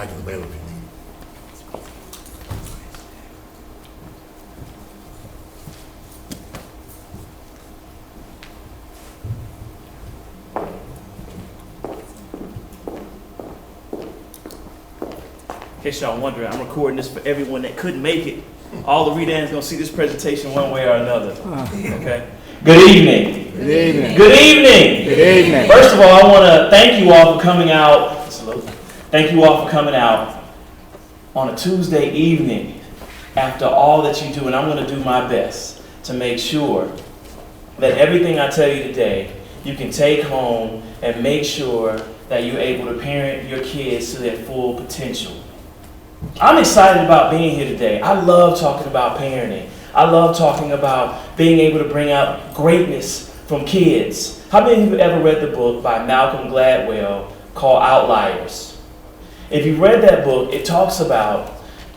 mic is available. In case y'all wondering, I'm recording this for everyone that couldn't make it. All the readers gonna see this presentation one way or another. Okay. Good evening. Good evening. Good evening. Good evening. First of all, I want to thank you all for coming out. Thank you all for coming out on a Tuesday evening after all that you do, and I'm going to do my best to make sure that everything I tell you today you can take home and make sure that you're able to parent your kids to their full potential. I'm excited about being here today. I love talking about parenting. I love talking about being able to bring out greatness from kids. How many of you have ever read the book by Malcolm Gladwell called Outliers? If you read that book, it talks about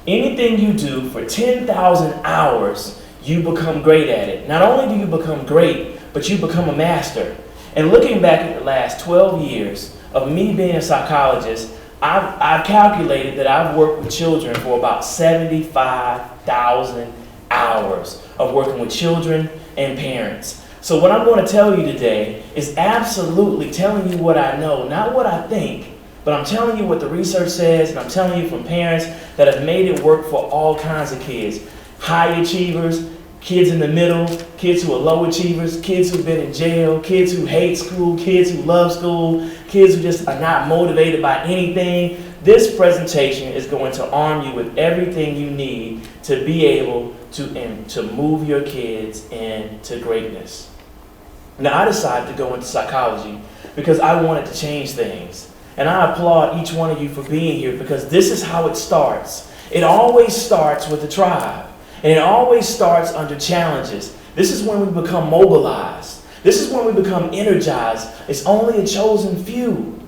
anything you do for 10,000 hours, you become great at it. Not only do you become great, but you become a master. And looking back at the last 12 years of me being a psychologist, I've calculated that I've worked with children for about 75,000 hours of working with children and parents. So what I'm going to tell you today is absolutely telling you what I know, not what I think, but I'm telling you what the research says, and I'm telling you from parents that have made it work for all kinds of kids. High achievers, kids in the middle, kids who are low achievers, kids who've been in jail, kids who hate school, kids who love school, kids who just are not motivated by anything. This presentation is going to arm you with everything you need to be able to move your kids into greatness. Now, I decided to go into psychology because I wanted to change things. And I applaud each one of you for being here because this is how it starts. It always starts with the tribe. And it always starts under challenges. This is when we become mobilized. This is when we become energized. It's only a chosen few.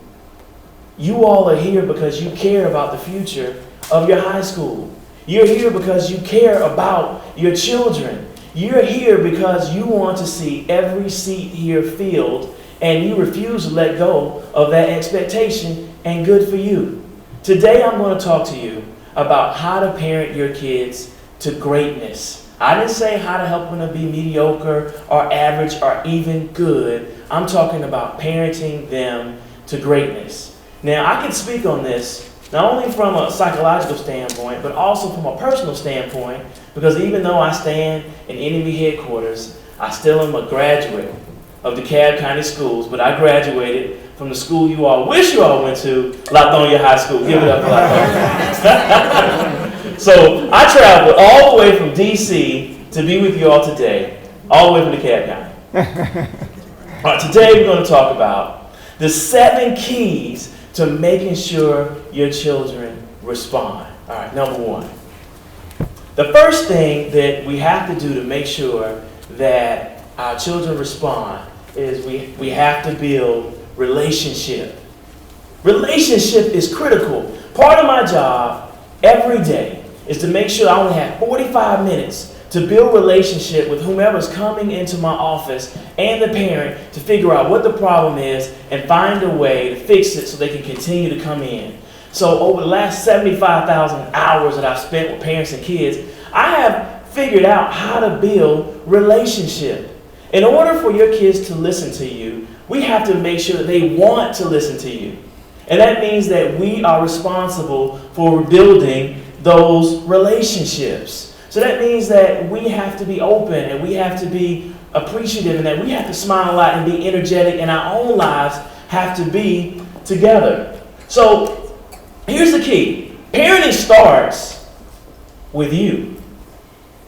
You all are here because you care about the future of your high school. You're here because you care about your children. You're here because you want to see every seat here filled, and you refuse to let go of that expectation, and good for you. Today I'm going to talk to you about how to parent your kids to greatness. I didn't say how to help them to be mediocre or average or even good. I'm talking about parenting them to greatness. Now, I can speak on this not only from a psychological standpoint, but also from a personal standpoint, because even though I stand in enemy headquarters, I still am a graduate of DeKalb County Schools, but I graduated from the school you all wish you all went to, Lithonia High School. Give it up for Lithonia. So I traveled all the way from D.C. to be with you all today, all the way from DeKalb County. All right, today we're going to talk about the 7 keys to making sure your children respond. All right, number 1. The first thing that we have to do to make sure that our children respond is we have to build relationship. Relationship is critical. Part of my job every day is to make sure I only have 45 minutes to build relationship with whomever's coming into my office and the parent to figure out what the problem is and find a way to fix it so they can continue to come in. So over the last 75,000 hours that I've spent with parents and kids, I have figured out how to build relationship. In order for your kids to listen to you, we have to make sure that they want to listen to you. And that means that we are responsible for building those relationships. So that means that we have to be open and we have to be appreciative and that we have to smile a lot and be energetic, and our own lives have to be together. So here's the key. Parenting starts with you.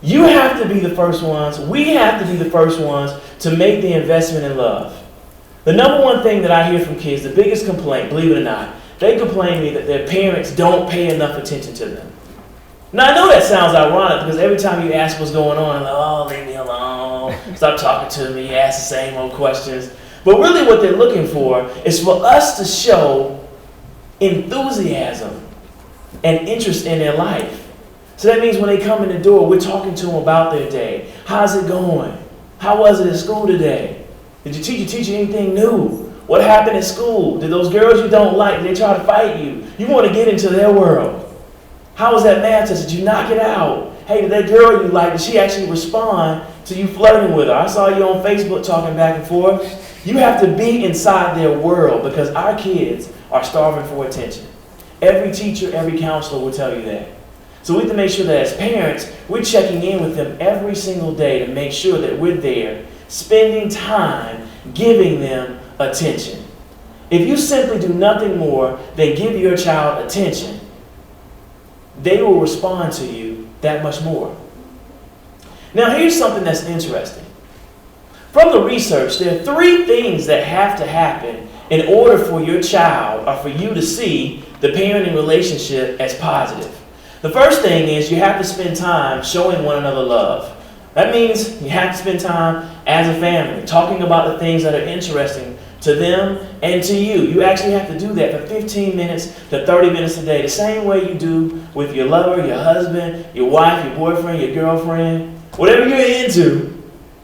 You have to be the first ones. We have to be the first ones to make the investment in love. The number one thing that I hear from kids, the biggest complaint, believe it or not, they complain to me that their parents don't pay enough attention to them. Now, I know that sounds ironic because every time you ask what's going on, like, oh, leave me alone, stop talking to me, ask the same old questions. But really what they're looking for is for us to show enthusiasm and interest in their life. So that means when they come in the door, we're talking to them about their day. How's it going? How was it at school today? Did your teacher teach you anything new? What happened at school? Did those girls you don't like, did they try to fight you? You want to get into their world. How was that math test? Did you knock it out? Hey, did that girl you like, did she actually respond to you flirting with her? I saw you on Facebook talking back and forth. You have to be inside their world because our kids are starving for attention. Every teacher, every counselor will tell you that. So we have to make sure that as parents, we're checking in with them every single day to make sure that we're there, spending time giving them attention. If you simply do nothing more than give your child attention, they will respond to you that much more. Now here's something that's interesting. From the research, there are 3 things that have to happen in order for your child or for you to see the parenting relationship as positive. The first thing is you have to spend time showing one another love. That means you have to spend time as a family, talking about the things that are interesting to them and to you. You actually have to do that for 15 minutes to 30 minutes a day, the same way you do with your lover, your husband, your wife, your boyfriend, your girlfriend, whatever you're into.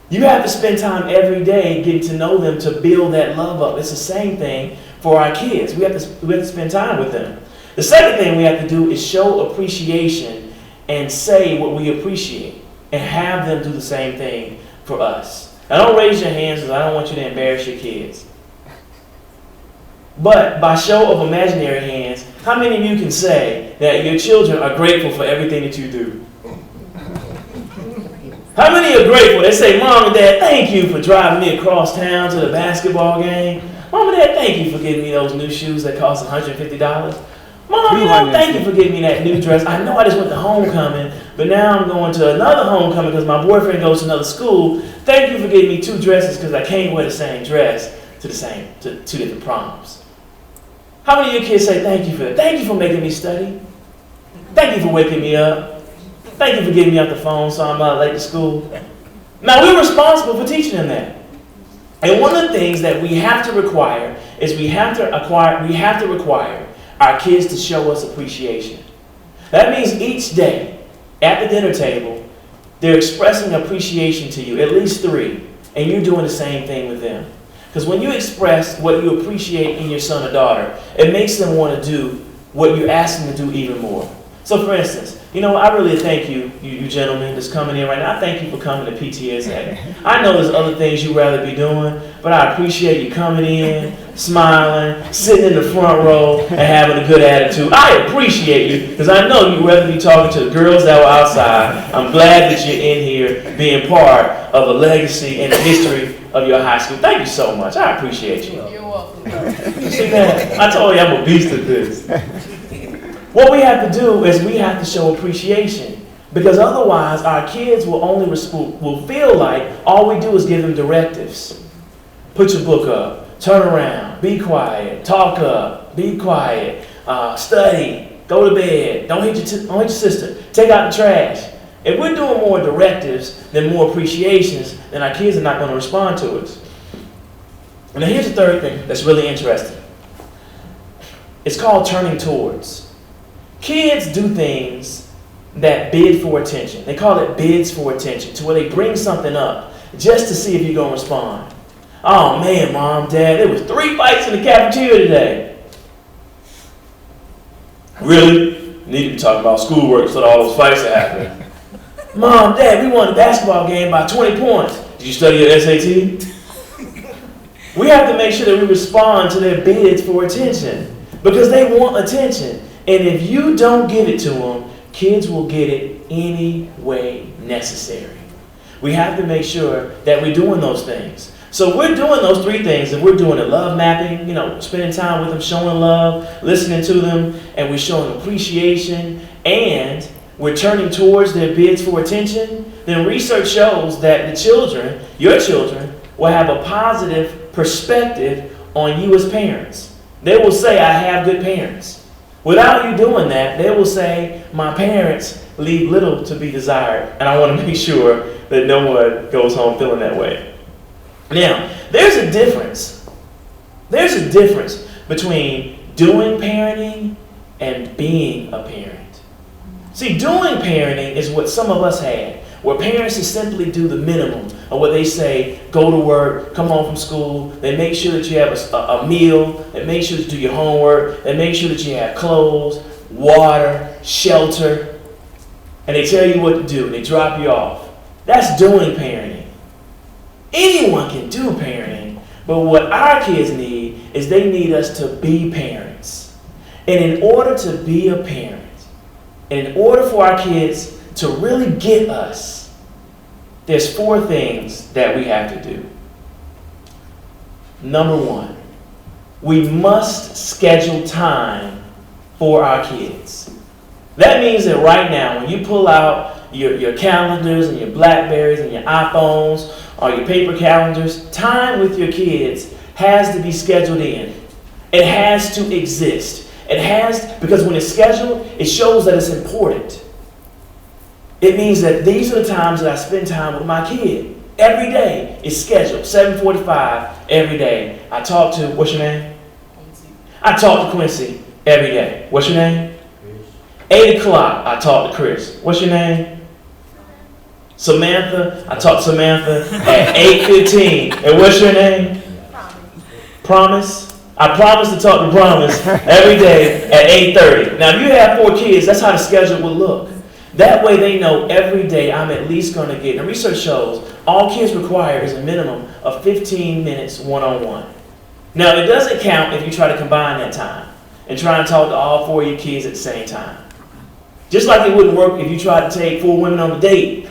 You have to spend time every day getting to know them to build that love up. It's the same thing for our kids. We have to spend time with them. The second thing we have to do is show appreciation and say what we appreciate and have them do the same thing for us. Now don't raise your hands because I don't want you to embarrass your kids. But by show of imaginary hands, how many of you can say that your children are grateful for everything that you do? How many are grateful? They say, Mom and Dad, thank you for driving me across town to the basketball game. Mom and Dad, thank you for getting me those new shoes that cost $150. Mom, thank you for getting me that new dress. I know I just went to homecoming, but now I'm going to another homecoming because my boyfriend goes to another school. Thank you for getting me 2 dresses because I can't wear the same dress to 2 different proms. How many of your kids say thank you for that? Thank you for making me study. Thank you for waking me up. Thank you for getting me off the phone so I'm not late to school. Now we're responsible for teaching them that. And one of the things that we have to require is we have to require our kids to show us appreciation. That means each day at the dinner table, they're expressing appreciation to you, at least 3, and you're doing the same thing with them. Because when you express what you appreciate in your son or daughter, it makes them want to do what you ask them to do even more. So for instance, I really thank you gentlemen that's coming in right now. I thank you for coming to PTSA. I know there's other things you'd rather be doing, but I appreciate you coming in, smiling, sitting in the front row, and having a good attitude. I appreciate you because I know you'd rather be talking to the girls that were outside. I'm glad that you're in here being part of a legacy and the history of your high school. Thank you so much. I appreciate you. You're welcome. See, man, I told you I'm a beast at this. What we have to do is we have to show appreciation because otherwise our kids will feel like all we do is give them directives. Put your book up, turn around, be quiet, talk up, be quiet, study, go to bed, don't hit your sister, take out the trash. If we're doing more directives than more appreciations, then our kids are not going to respond to us. And now here's the third thing that's really interesting. It's called turning towards. Kids do things that bid for attention. They call it bids for attention, to where they bring something up just to see if you're going to respond. Oh man, Mom, Dad, there was 3 fights in the cafeteria today. Really? You need to be talking about schoolwork so that all those fights are happening. Mom, Dad, we won the basketball game by 20 points. Did you study your SAT? We have to make sure that we respond to their bids for attention because they want attention. And if you don't give it to them, kids will get it any way necessary. We have to make sure that we're doing those things. So we're doing those 3 things, and we're doing the love mapping, spending time with them, showing love, listening to them, and we're showing appreciation, and we're turning towards their bids for attention. Then research shows that your children, will have a positive perspective on you as parents. They will say, I have good parents. Without you doing that, they will say, my parents leave little to be desired. And I want to make sure that no one goes home feeling that way. Now, there's a difference. There's a difference between doing parenting and being a parent. See, doing parenting is what some of us had. where parents just simply do the minimum of what they say: go to work, come home from school, they make sure that you have a meal, they make sure that you do your homework, they make sure that you have clothes, water, shelter, and they tell you what to do, and they drop you off. That's doing parenting. Anyone can do parenting, but what our kids need is they need us to be parents. And in order to be a parent, and in order for our kids to really get us, there's 4 things that we have to do. Number 1, we must schedule time for our kids. That means that right now, when you pull out your calendars and your Blackberries and your iPhones or your paper calendars, time with your kids has to be scheduled in. It has to exist. It has, because when it's scheduled, it shows that it's important. It means that these are the times that I spend time with my kid. Every day is scheduled, 7:45 every day. I talk to, what's your name? Quincy. I talk to Quincy every day. What's your name? Chris. 8 o'clock, I talk to Chris. What's your name? Samantha. I talk to Samantha at 8:15. And what's your name? Promise. I promise to talk to Promise every day at 8:30. Now, if you have 4 kids, that's how the schedule will look. That way they know every day I'm at least going to get, and research shows, all kids require is a minimum of 15 minutes one-on-one. Now, it doesn't count if you try to combine that time and try and talk to all 4 of your kids at the same time. Just like it wouldn't work if you tried to take 4 women on a date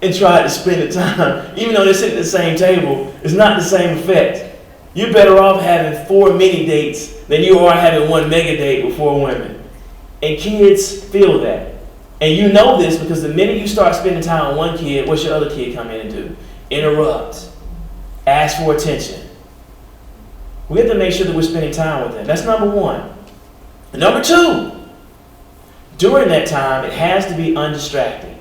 and tried to spend the time, even though they're sitting at the same table, it's not the same effect. You're better off having 4 mini dates than you are having 1 mega date with 4 women. And kids feel that. And you know this because the minute you start spending time with one kid, what's your other kid come in and do? Interrupt. Ask for attention. We have to make sure that we're spending time with them. That's number 1. Number 2, during that time, it has to be undistracted.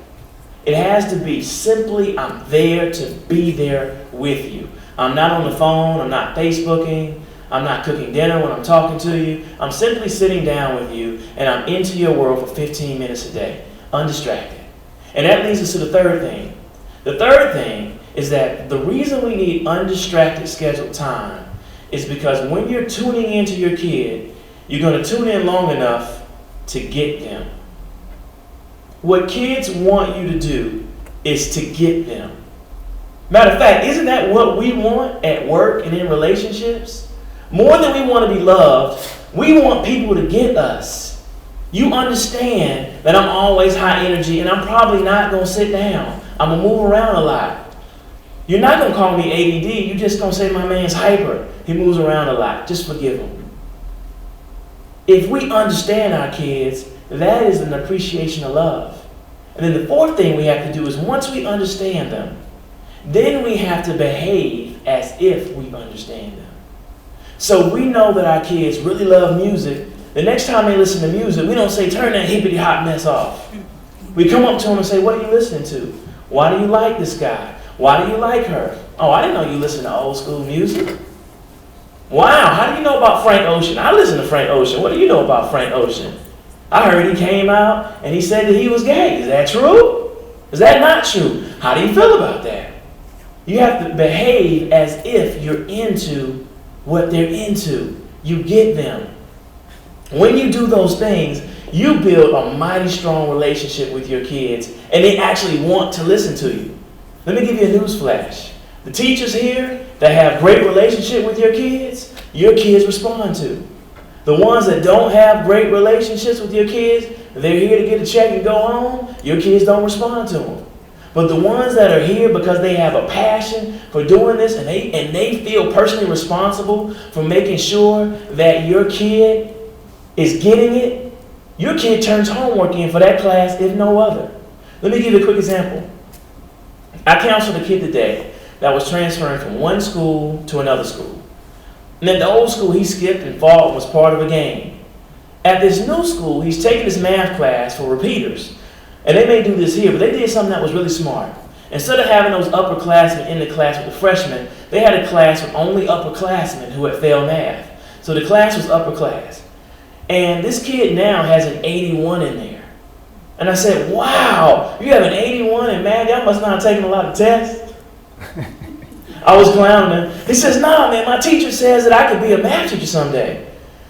It has to be simply, I'm there to be there with you. I'm not on the phone, I'm not Facebooking, I'm not cooking dinner when I'm talking to you. I'm simply sitting down with you and I'm into your world for 15 minutes a day, undistracted. And that leads us to the 3rd thing. The 3rd thing is that the reason we need undistracted scheduled time is because when you're tuning into your kid, you're going to tune in long enough to get them. What kids want you to do is to get them. Matter of fact, isn't that what we want at work and in relationships? More than we want to be loved, we want people to get us. You understand that I'm always high energy and I'm probably not going to sit down. I'm going to move around a lot. You're not going to call me ADD. You're just going to say my man's hyper. He moves around a lot. Just forgive him. If we understand our kids, that is an appreciation of love. And then the 4th thing we have to do is once we understand them, then we have to behave as if we understand them. So we know that our kids really love music. The next time they listen to music, we don't say, turn that hippity hop mess off. We come up to them and say, what are you listening to? Why do you like this guy? Why do you like her? Oh, I didn't know you listen to old school music. Wow, how do you know about Frank Ocean? I listen to Frank Ocean. What do you know about Frank Ocean? I heard he came out and he said that he was gay. Is that true? Is that not true? How do you feel about that? You have to behave as if you're into what they're into. You get them. When you do those things, you build a mighty strong relationship with your kids, and they actually want to listen to you. Let me give you a news flash. The teachers here that have great relationship with your kids respond to. The ones that don't have great relationships with your kids, they're here to get a check and go home, your kids don't respond to them. But the ones that are here because they have a passion for doing this and they feel personally responsible for making sure that your kid is getting it, your kid turns homework in for that class if no other. Let me give you a quick example. I counseled a kid today that was transferring from one school to another school. And at the old school, he skipped and fought and was part of a game. At this new school, he's taking his math class for repeaters. And they may do this here, but they did something that was really smart. Instead of having those upperclassmen in the class with the freshmen, they had a class with only upperclassmen who had failed math. So the class was upper class. And this kid now has an 81 in there. And I said, wow, you have an 81 in math? Y'all must not have taken a lot of tests. I was clowning him. He says, nah, man, my teacher says that I could be a math teacher someday.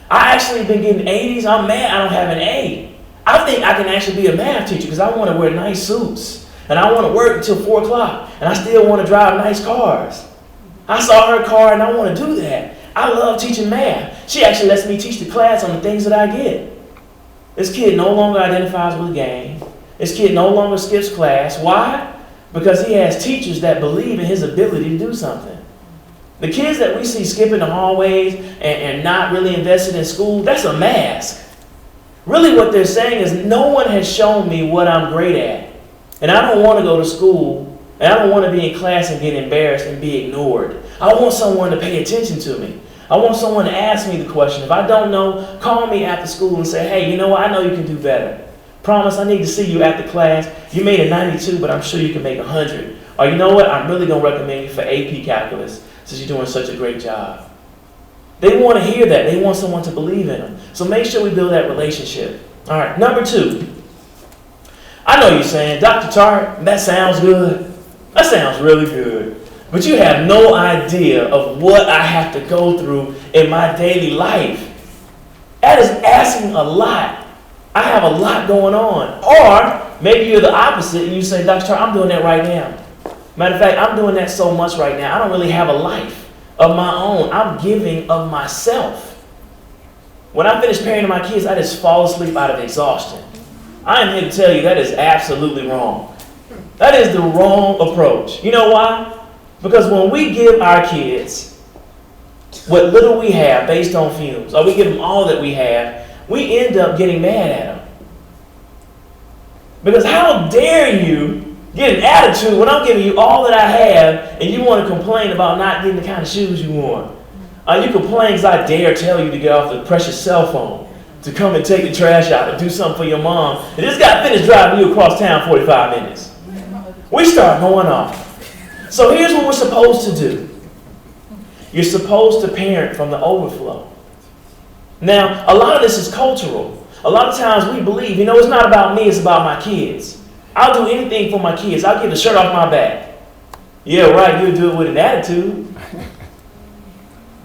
I actually been getting 80s. I'm mad I don't have an A. I think I can actually be a math teacher because I want to wear nice suits. And I want to work until 4 o'clock. And I still want to drive nice cars. I saw her car and I want to do that. I love teaching math. She actually lets me teach the class on the things that I get. This kid no longer identifies with a gang. This kid no longer skips class. Why? Because he has teachers that believe in his ability to do something. The kids that we see skipping the hallways and not really invested in school, that's a mask. Really what they're saying is no one has shown me what I'm great at. And I don't want to go to school, and I don't want to be in class and get embarrassed and be ignored. I want someone to pay attention to me. I want someone to ask me the question. If I don't know, call me after school and say, hey, you know what? I know you can do better. Promise, I need to see you after class. You made a 92, but I'm sure you can make 100. Or you know what? I'm really going to recommend you for AP Calculus since you're doing such a great job. They want to hear that. They want someone to believe in them. So make sure we build that relationship. All right, number 2. I know you're saying, Dr. Tartt, that sounds good. That sounds really good. But you have no idea of what I have to go through in my daily life. That is asking a lot. I have a lot going on. Or maybe you're the opposite and you say, Dr. Tartt, I'm doing that right now. Matter of fact, I'm doing that so much right now. I don't really have a life of my own. I'm giving of myself. When I finish parenting my kids, I just fall asleep out of exhaustion. I am here to tell you that is absolutely wrong. That is the wrong approach. You know why? Because when we give our kids what little we have based on fumes, or we give them all that we have, we end up getting mad at them. Because how dare you get an attitude when I'm giving you all that I have and you want to complain about not getting the kind of shoes you want. You complain because I dare tell you to get off the precious cell phone, to come and take the trash out, and do something for your mom. And this guy finished driving you across town 45 minutes. We start going off. So here's what we're supposed to do. You're supposed to parent from the overflow. Now, a lot of this is cultural. A lot of times we believe, it's not about me, it's about my kids. I'll do anything for my kids. I'll get the shirt off my back. Yeah, right, you'll do it with an attitude.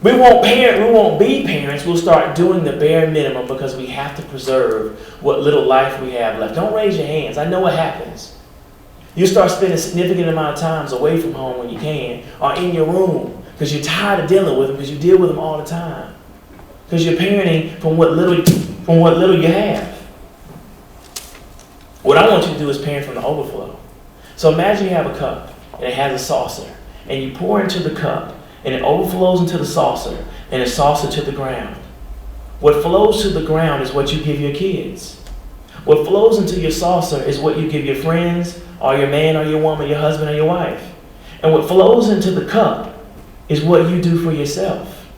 We won't parent, we won't be parents. We'll start doing the bare minimum because we have to preserve what little life we have left. Don't raise your hands. I know what happens. You start spending a significant amount of times away from home when you can, or in your room because you're tired of dealing with them, because you deal with them all the time. Because you're parenting from what little you have. What I want you to do is parent from the overflow. So imagine you have a cup and it has a saucer, and you pour into the cup and it overflows into the saucer and the saucer to the ground. What flows to the ground is what you give your kids. What flows into your saucer is what you give your friends, or your man or your woman, your husband or your wife. And what flows into the cup is what you do for yourself.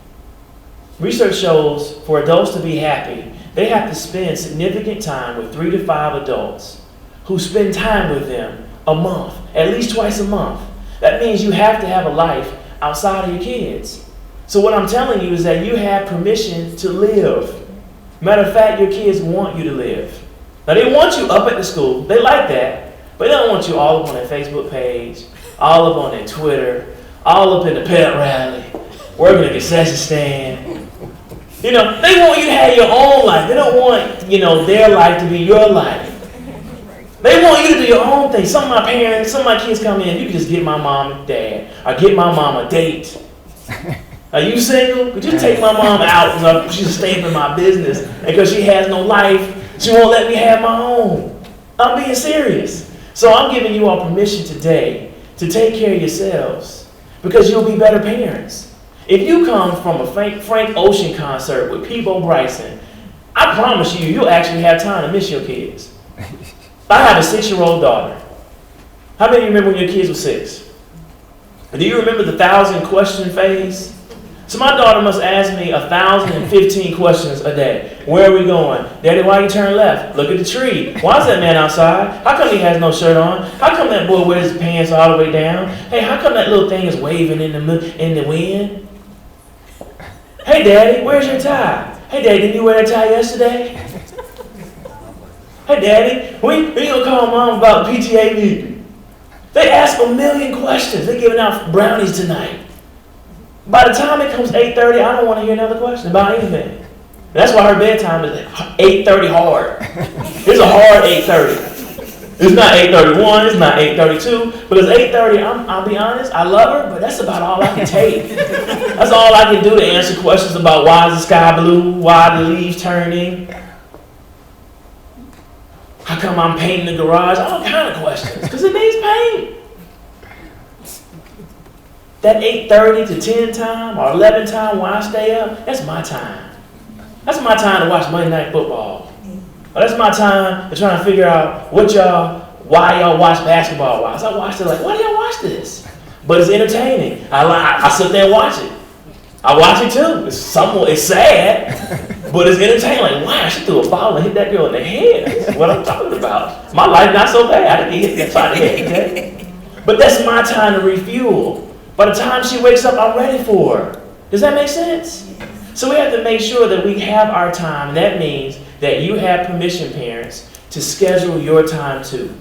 Research shows for adults to be happy, they have to spend significant time with 3 to 5 adults who spend time with them a month, at least twice a month. That means you have to have a life outside of your kids. So what I'm telling you is that you have permission to live. Matter of fact, your kids want you to live. Now they want you up at the school, they like that, but they don't want you all up on their Facebook page, all up on their Twitter, all up in the pet rally, working at the concession stand. They want you to have your own life. They don't want, their life to be your life. They want you to do your own thing. Some of my kids come in, you can just get my mom and dad, or get my mom a date. Are you single? Could you take my mom out? She's a stay in my business. And because she has no life, she won't let me have my own. I'm being serious. So I'm giving you all permission today to take care of yourselves, because you'll be better parents. If you come from a Frank Ocean concert with Peebo Bryson, I promise you'll actually have time to miss your kids. I have a 6-year-old daughter. How many of you remember when your kids were 6? Do you remember the 1,000-question phase? So my daughter must ask me 1,015 questions a day. Where are we going? Daddy, why you turn left? Look at the tree. Why is that man outside? How come he has no shirt on? How come that boy wears his pants all the way down? Hey, how come that little thing is waving in the wind? Hey, Daddy, where's your tie? Hey, Daddy, didn't you wear that tie yesterday? Hey, Daddy, when you gonna call Mom about the PTA meeting? They ask a million questions. They're giving out brownies tonight. By the time it comes 8:30, I don't want to hear another question about anything. That's why her bedtime is 8:30 hard. It's a hard 8:30. It's not 8:31, it's not 8:32, because 8:30, I'll be honest, I love her, but that's about all I can take. That's all I can do to answer questions about why is the sky blue, why are the leaves turning, how come I'm painting the garage, all kind of questions, because it needs paint. That 8:30 to 10 time or 11 time when I stay up, that's my time. That's my time to watch Monday Night Football. That's my time to try to figure out why y'all watch basketball. Why? So I watched it like, why do y'all watch this? But it's entertaining. I sit there and watch it. I watch it too. It's sad, but it's entertaining. Like, wow, she threw a ball and hit that girl in the head. That's what I'm talking about. My life not so bad. I didn't get hit inside the head. Okay? But that's my time to refuel. By the time she wakes up, I'm ready for her. Does that make sense? So we have to make sure that we have our time. That means that you have permission, parents, to schedule your time too.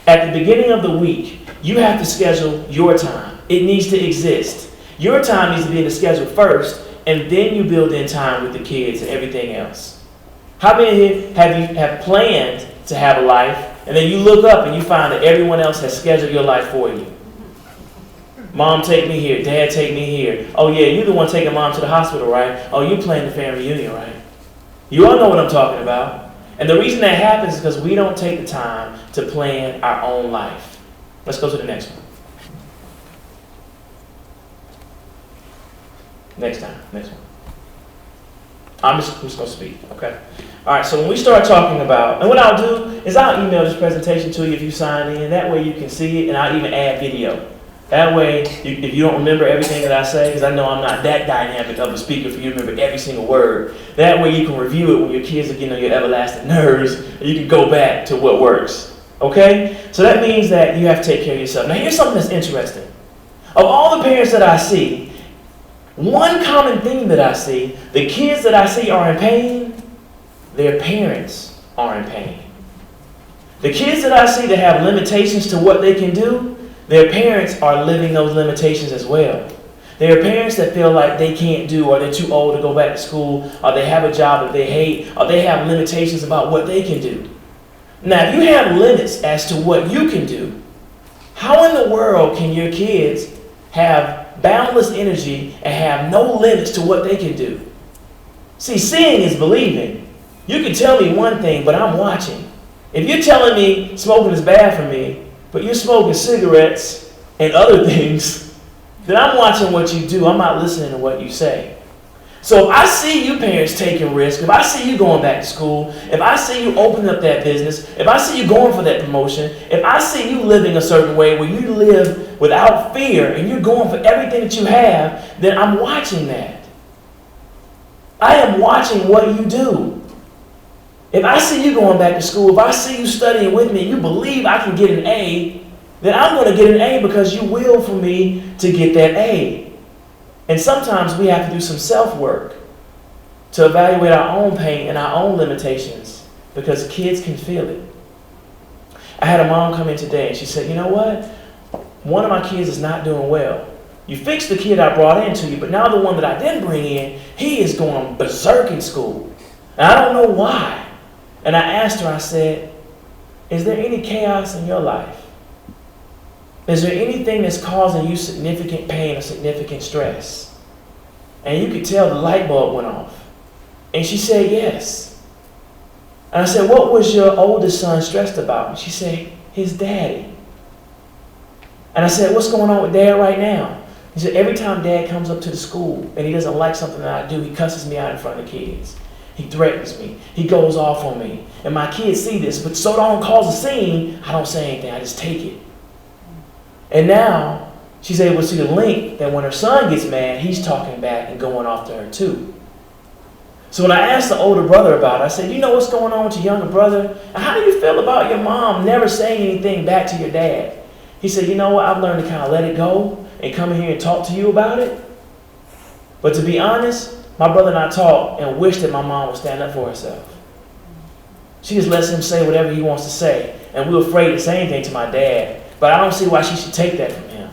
At the beginning of the week, you have to schedule your time. It needs to exist. Your time needs to be in the schedule first, and then you build in time with the kids and everything else. How many have planned to have a life, and then you look up and you find that everyone else has scheduled your life for you? Mom, take me here. Dad, take me here. Oh, yeah, you're the one taking Mom to the hospital, right? Oh, you planning the family reunion, right? You all know what I'm talking about. And the reason that happens is because we don't take the time to plan our own life. Let's go to the next one. Next one. I'm just going to speak, okay? All right, so when we start talking about, and what I'll do is I'll email this presentation to you if you sign in. That way you can see it, and I'll even add video. That way, if you don't remember everything that I say, because I know I'm not that dynamic of a speaker for you to remember every single word, that way you can review it when your kids are getting on your everlasting nerves, and you can go back to what works. Okay? So that means that you have to take care of yourself. Now here's something that's interesting. Of all the parents that I see, one common theme that I see, the kids that I see are in pain, their parents are in pain. The kids that I see that have limitations to what they can do, their parents are living those limitations as well. There are parents that feel like they can't do, or they're too old to go back to school, or they have a job that they hate, or they have limitations about what they can do. Now, if you have limits as to what you can do, how in the world can your kids have boundless energy and have no limits to what they can do? See, seeing is believing. You can tell me one thing, but I'm watching. If you're telling me smoking is bad for me, but you're smoking cigarettes and other things, then I'm watching what you do. I'm not listening to what you say. So if I see you parents taking risks, if I see you going back to school, if I see you opening up that business, if I see you going for that promotion, if I see you living a certain way where you live without fear and you're going for everything that you have, then I'm watching that. I am watching what you do. If I see you going back to school, if I see you studying with me, and you believe I can get an A, then I'm going to get an A because you will for me to get that A. And sometimes we have to do some self-work to evaluate our own pain and our own limitations because kids can feel it. I had a mom come in today and she said, you know what? One of my kids is not doing well. You fixed the kid I brought into you, but now the one that I didn't bring in, he is going berserk in school. And I don't know why. And I asked her, I said, is there any chaos in your life? Is there anything that's causing you significant pain or significant stress? And you could tell the light bulb went off. And she said, yes. And I said, what was your oldest son stressed about? And she said, his daddy. And I said, what's going on with dad right now? He said, every time dad comes up to the school and he doesn't like something that I do, he cusses me out in front of the kids. He threatens me. He goes off on me. And my kids see this, but so don't cause a scene, I don't say anything. I just take it. And now she's able to see the link that when her son gets mad, he's talking back and going off to her too. So when I asked the older brother about it, I said, you know what's going on with your younger brother? And how do you feel about your mom never saying anything back to your dad? He said, you know what? I've learned to kind of let it go and come in here and talk to you about it. But to be honest, my brother and I talked and wished that my mom would stand up for herself. She just lets him say whatever he wants to say. And we're afraid to say anything to my dad. But I don't see why she should take that from him.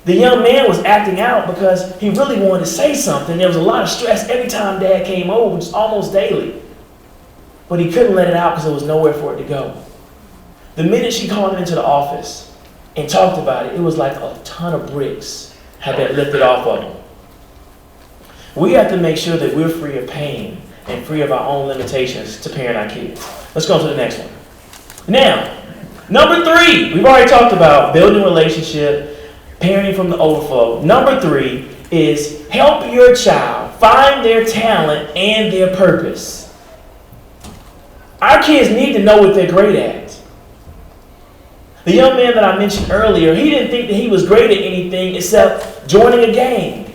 The young man was acting out because he really wanted to say something. There was a lot of stress every time Dad came over, which is almost daily. But he couldn't let it out because there was nowhere for it to go. The minute she called him into the office and talked about it, it was like a ton of bricks had been lifted off of him. We have to make sure that we're free of pain and free of our own limitations to parent our kids. Let's go to the next one. Now, number 3, we've already talked about building relationship, parenting from the overflow. Number 3 is help your child find their talent and their purpose. Our kids need to know what they're great at. The young man that I mentioned earlier, he didn't think that he was great at anything except joining a gang.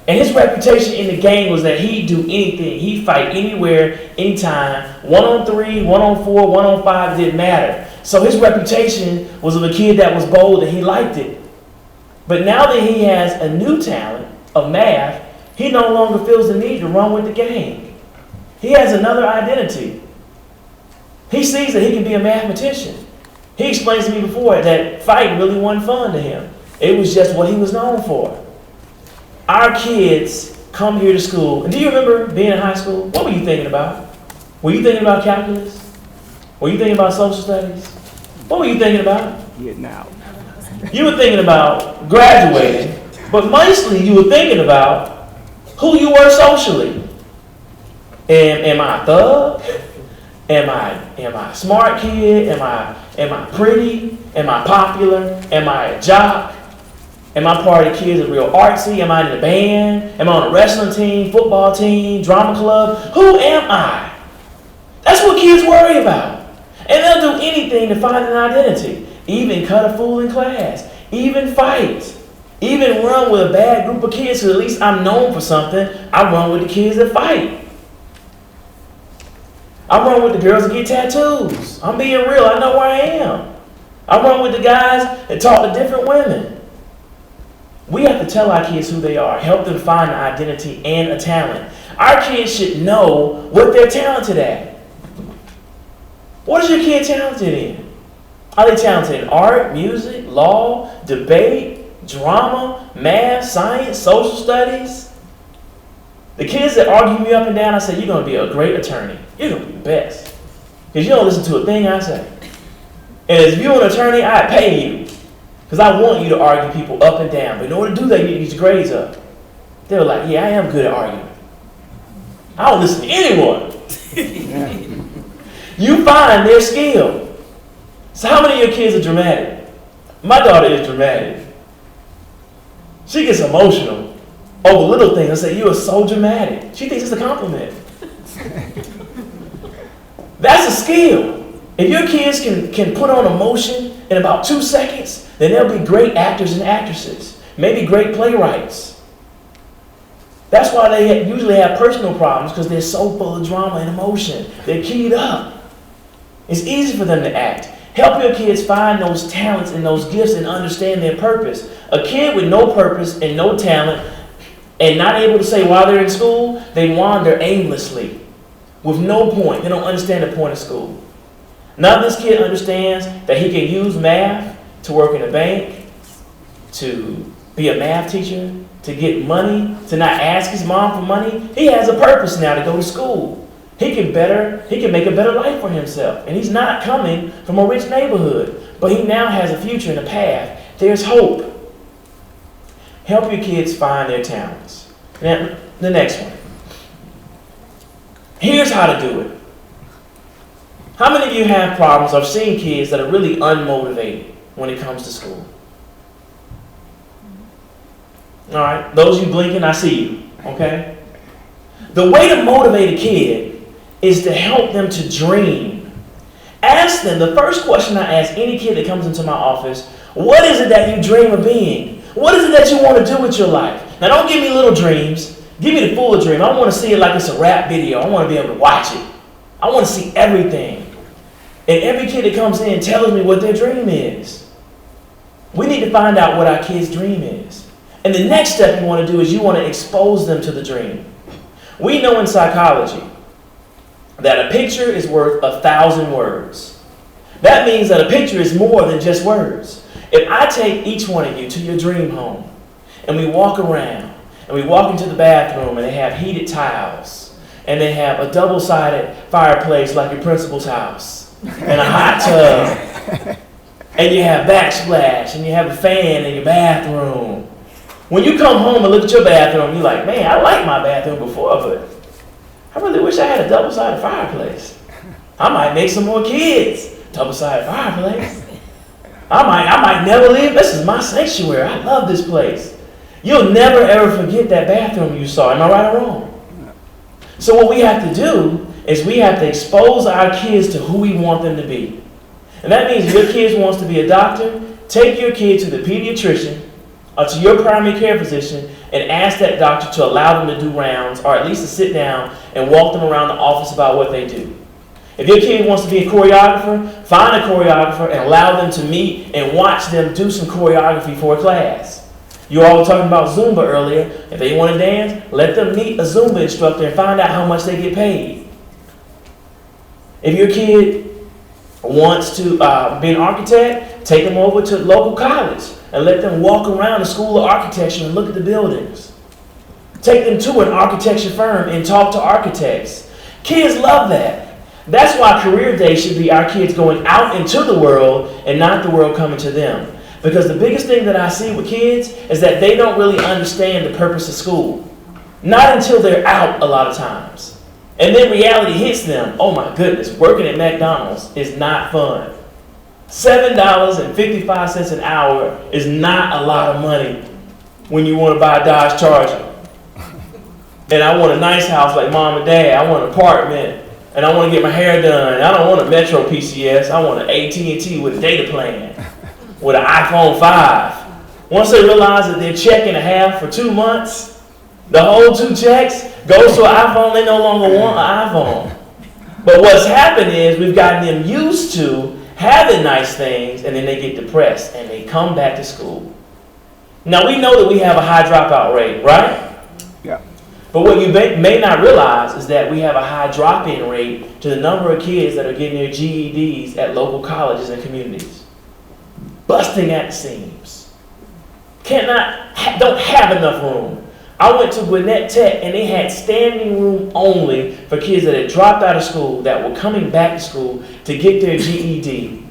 And his reputation in the gang was that he'd do anything. He'd fight anywhere, anytime. 1-on-3, 1-on-4, 1-on-5, didn't matter. So his reputation was of a kid that was bold and he liked it. But now that he has a new talent of math, he no longer feels the need to run with the gang. He has another identity. He sees that he can be a mathematician. He explains to me before that fighting really wasn't fun to him. It was just what he was known for. Our kids come here to school. And do you remember being in high school? What were you thinking about? Were you thinking about calculus? Were you thinking about social studies? What were you thinking about? Getting out. You were thinking about graduating, but mostly you were thinking about who you were socially. Am I a thug? Am I a smart kid? Am I pretty? Am I popular? Am I a jock? Am I part of the kids that are real artsy? Am I in a band? Am I on a wrestling team, football team, drama club? Who am I? That's what kids worry about. And they'll do anything to find an identity. Even cut a fool in class. Even fight. Even run with a bad group of kids, so at least I'm known for something. I run with the kids that fight. I run with the girls that get tattoos. I'm being real. I know where I am. I run with the guys that talk to different women. We have to tell our kids who they are, help them find an identity and a talent. Our kids should know what they're talented at. What is your kid talented in? Are they talented in art, music, law, debate, drama, math, science, social studies? The kids that argue me up and down, I say, you're going to be a great attorney. You're going to be the best. Because you don't listen to a thing I say. And if you're an attorney, I pay you. Because I want you to argue people up and down. But in order to do that, you need to get your grades up. They were like, yeah, I am good at arguing. I don't listen to anyone. You find their skill. So how many of your kids are dramatic? My daughter is dramatic. She gets emotional over little things. I say, you are so dramatic. She thinks it's a compliment. That's a skill. If your kids can put on emotion in about 2 seconds, then they'll be great actors and actresses. Maybe great playwrights. That's why they usually have personal problems, because they're so full of drama and emotion. They're keyed up. It's easy for them to act. Help your kids find those talents and those gifts and understand their purpose. A kid with no purpose and no talent and not able to say why they're in school, they wander aimlessly with no point. They don't understand the point of school. Now this kid understands that he can use math to work in a bank, to be a math teacher, to get money, to not ask his mom for money. He has a purpose now to go to school. He can make a better life for himself. And he's not coming from a rich neighborhood, but he now has a future and a path. There's hope. Help your kids find their talents. Now, the next one. Here's how to do it. How many of you have problems of seeing kids that are really unmotivated when it comes to school? All right, those of you blinking, I see you, okay? The way to motivate a kid is to help them to dream. Ask them, the first question I ask any kid that comes into my office, what is it that you dream of being? What is it that you want to do with your life? Now don't give me little dreams, give me the full dream. I want to see it like it's a rap video. I want to be able to watch it. I want to see everything. And every kid that comes in tells me what their dream is. We need to find out what our kid's dream is. And the next step you want to do is you want to expose them to the dream. We know in psychology that a picture is worth 1,000 words. That means that a picture is more than just words. If I take each one of you to your dream home, and we walk around, and we walk into the bathroom, and they have heated tiles, and they have a double-sided fireplace like your principal's house, and a hot tub, and you have backsplash, and you have a fan in your bathroom. When you come home and look at your bathroom, you're like, man, I liked my bathroom before, but I really wish I had a double-sided fireplace. I might make some more kids. Double-sided fireplace. I might never leave. This is my sanctuary. I love this place. You'll never ever forget that bathroom you saw. Am I right or wrong? So what we have to do is we have to expose our kids to who we want them to be. And that means if your kid wants to be a doctor, take your kid to the pediatrician or to your primary care physician and ask that doctor to allow them to do rounds or at least to sit down and walk them around the office about what they do. If your kid wants to be a choreographer, find a choreographer and allow them to meet and watch them do some choreography for a class. You all were talking about Zumba earlier. If they want to dance, let them meet a Zumba instructor and find out how much they get paid. If your kid wants to be an architect, take them over to local college and let them walk around the School of Architecture and look at the buildings. Take them to an architecture firm and talk to architects. Kids love that. That's why career day should be our kids going out into the world and not the world coming to them. Because the biggest thing that I see with kids is that they don't really understand the purpose of school. Not until they're out a lot of times. And then reality hits them. Oh my goodness, working at McDonald's is not fun. $7.55 an hour is not a lot of money when you want to buy a Dodge Charger. And I want a nice house like mom and dad. I want an apartment. And I want to get my hair done. I don't want a Metro PCS. I want an AT&T with a data plan, with an iPhone 5. Once they realize that they're checking a half for 2 months, the whole 2 checks goes to an iPhone. They no longer want an iPhone. But what's happened is we've gotten them used to having nice things, and then they get depressed, and they come back to school. Now, we know that we have a high dropout rate, right? Yeah. But what you may not realize is that we have a high drop-in rate to the number of kids that are getting their GEDs at local colleges and communities. Busting at the seams. Don't have enough room. I went to Gwinnett Tech and they had standing room only for kids that had dropped out of school that were coming back to school to get their GED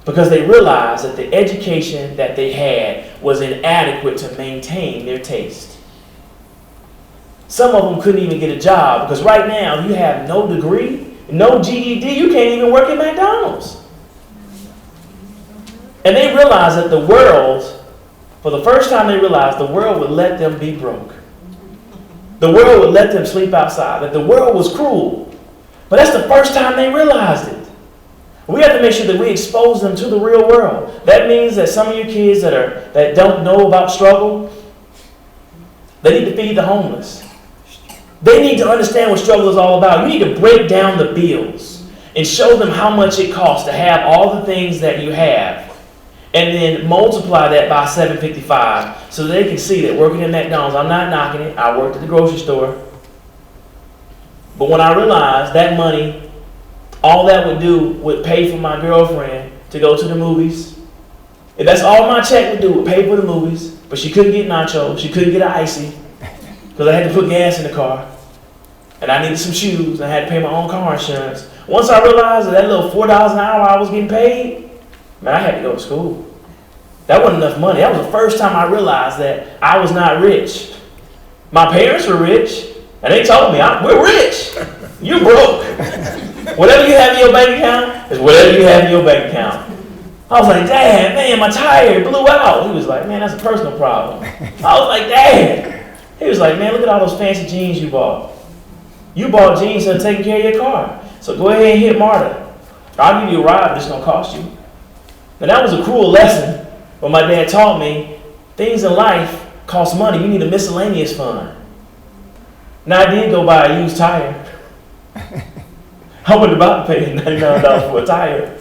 because they realized that the education that they had was inadequate to maintain their taste. Some of them couldn't even get a job because right now you have no degree, no GED, you can't even work at McDonald's. And they realized that the world, for the first time they realized the world would let them be broke. The world would let them sleep outside, that the world was cruel. But that's the first time they realized it. We have to make sure that we expose them to the real world. That means that some of you kids that don't know about struggle, they need to feed the homeless. They need to understand what struggle is all about. You need to break down the bills and show them how much it costs to have all the things that you have and then multiply that by 755 so they can see that working at McDonald's, I'm not knocking it, I worked at the grocery store. But when I realized that money, all that would do would pay for my girlfriend to go to the movies. If that's all my check would do, would pay for the movies, but she couldn't get nachos, she couldn't get an icy, because I had to put gas in the car. And I needed some shoes. And I had to pay my own car insurance. Once I realized that little $4 an hour I was getting paid, man, I had to go to school. That wasn't enough money. That was the first time I realized that I was not rich. My parents were rich. And they told me, we're rich. You're broke. Whatever you have in your bank account is whatever you have in your bank account. I was like, Dad, man, my tire blew out. He was like, man, that's a personal problem. I was like, Dad. He was like, man, look at all those fancy jeans you bought. You bought jeans that are taking care of your car. So go ahead and hit Marta. I'll give you a ride, but it's going to cost you. Now, that was a cruel lesson. But my dad taught me things in life cost money. You need a miscellaneous fund. Now, I did go buy a used tire. I wasn't about to pay $99 for a tire.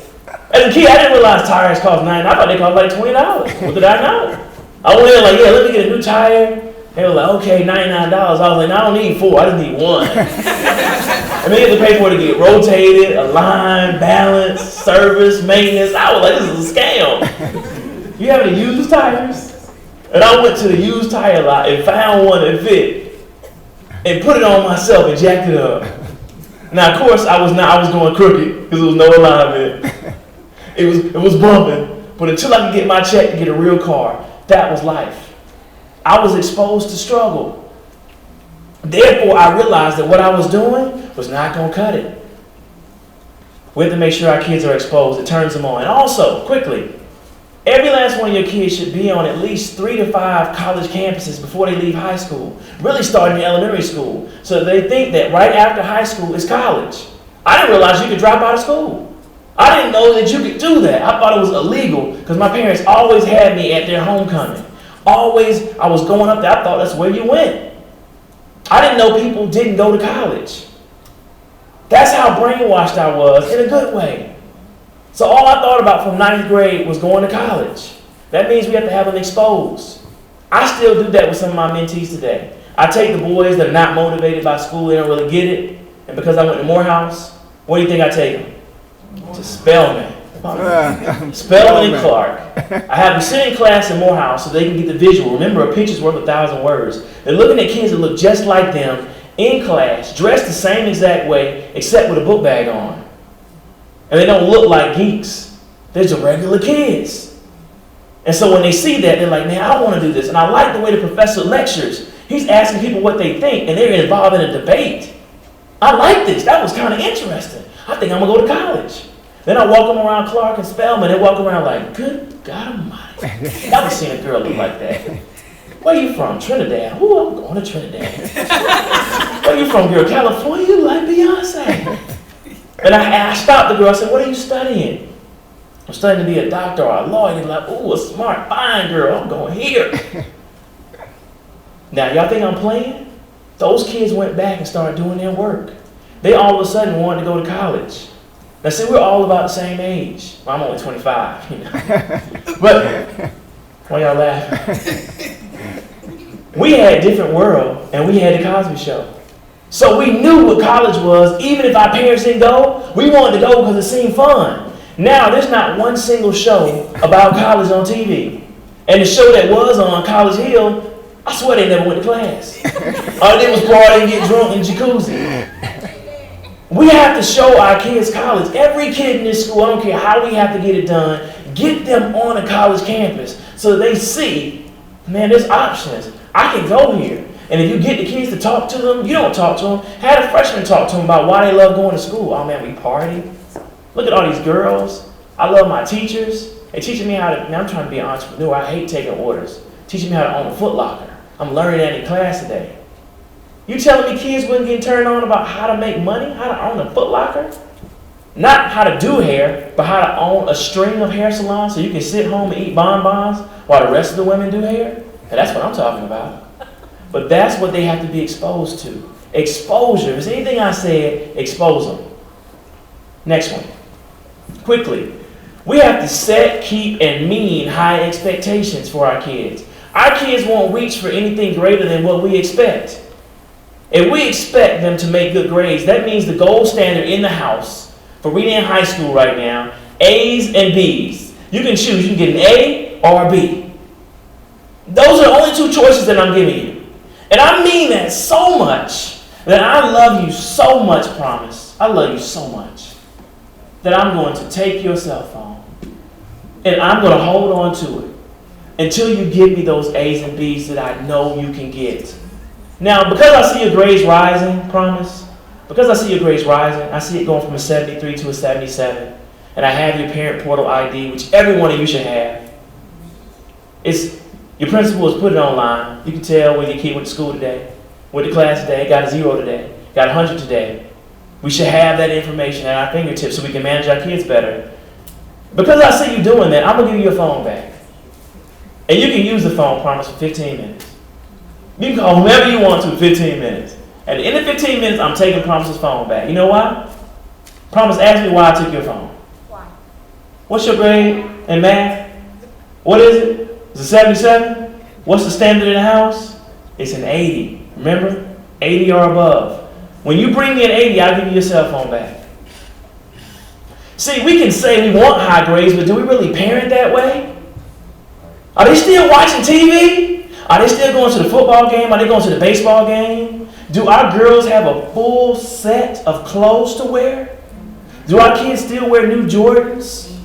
As a kid, I didn't realize tires cost $9. I thought they cost like $20. What did I know? I went in like, yeah, let me get a new tire. They were like, okay, $99. I was like, no, I don't need 4, I just need 1. And then you have to pay for it to get rotated, aligned, balanced, service, maintenance. I was like, this is a scam. You have any used tires? And I went to the used tire lot and found one that fit and put it on myself and jacked it up. Now, of course, I was going crooked because there was no alignment. It was bumping. But until I could get my check to get a real car, that was life. I was exposed to struggle. Therefore, I realized that what I was doing was not going to cut it. We have to make sure our kids are exposed. It turns them on. And also, quickly, every last one of your kids should be on at least 3 to 5 college campuses before they leave high school. Really starting in elementary school. So they think that right after high school is college. I didn't realize you could drop out of school. I didn't know that you could do that. I thought it was illegal because my parents always had me at their homecoming. Always, I was going up there. I thought that's where you went. I didn't know people didn't go to college. That's how brainwashed I was in a good way. So all I thought about from 9th grade was going to college. That means we have to have them exposed. I still do that with some of my mentees today. I take the boys that are not motivated by school, they don't really get it, and because I went to Morehouse, what do you think I take them? To Spelman. Spelman and Clark. I have them sit in class in Morehouse so they can get the visual. Remember, a picture's worth 1,000 words. They're looking at kids that look just like them in class, dressed the same exact way, except with a book bag on. And they don't look like geeks. They're just regular kids. And so when they see that, they're like, man, I want to do this. And I like the way the professor lectures. He's asking people what they think, and they're involved in a debate. I like this. That was kind of interesting. I think I'm going to go to college. Then I walk them around Clark and Spelman. They walk around like, good God Almighty. I've never seen a girl look like that. Where you from? Trinidad. Ooh, I'm going to Trinidad. Where you from, girl? California? You like Beyonce. And I stopped the girl. I said, what are you studying? I'm studying to be a doctor or a lawyer. They're like, ooh, a smart, fine girl. I'm going here. Now, y'all think I'm playing? Those kids went back and started doing their work. They all of a sudden wanted to go to college. Now, see, we're all about the same age. Well, I'm only 25, you know. But, why y'all laughing? We had Different World, and we had The Cosby Show. So we knew what college was. Even if our parents didn't go, we wanted to go because it seemed fun. Now, there's not one single show about college on TV. And the show that was on, College Hill, I swear they never went to class. All they was partying and get drunk in jacuzzi. We have to show our kids college. Every kid in this school, I don't care how we have to get it done, get them on a college campus so they see, man, there's options. I can go here. And if you get the kids to talk to them, you don't talk to them. Have a freshman talk to them about why they love going to school. Oh man, we party. Look at all these girls. I love my teachers. They're teaching me how to, man, I'm trying to be an entrepreneur. I hate taking orders. Teaching me how to own a Foot Locker. I'm learning that in class today. You telling me kids wouldn't get turned on about how to make money, how to own a Foot Locker? Not how to do hair, but how to own a string of hair salons so you can sit home and eat bonbons while the rest of the women do hair? And that's what I'm talking about. But that's what they have to be exposed to. Exposure. If there's anything I said, expose them. Next one. Quickly. We have to set, keep, and mean high expectations for our kids. Our kids won't reach for anything greater than what we expect. If we expect them to make good grades, that means the gold standard in the house for reading in high school right now, A's and B's. You can choose. You can get an A or a B. Those are the only two choices that I'm giving you. And I mean that so much that I love you so much, promise. I love you so much that I'm going to take your cell phone and I'm going to hold on to it until you give me those A's and B's that I know you can get. Now, because I see your grades rising, promise, because I see your grades rising, I see it going from a 73 to a 77, and I have your parent portal ID, which every one of you should have. Your principal has put it online. You can tell whether your kid went to school today, went to class today, got a 0 today, got 100 today. We should have that information at our fingertips so we can manage our kids better. Because I see you doing that, I'm going to give you your phone back. And you can use the phone, promise, for 15 minutes. You can call whomever you want to in 15 minutes. At the end of 15 minutes, I'm taking Promise's phone back. You know why? Promise, ask me why I took your phone. Why? What's your grade in math? What is it? Is it 77? What's the standard in the house? It's an 80. Remember? 80 or above. When you bring me an 80, I'll give you your cell phone back. See, we can say we want high grades, but do we really parent that way? Are they still watching TV? Are they still going to the football game? Are they going to the baseball game? Do our girls have a full set of clothes to wear? Do our kids still wear new Jordans?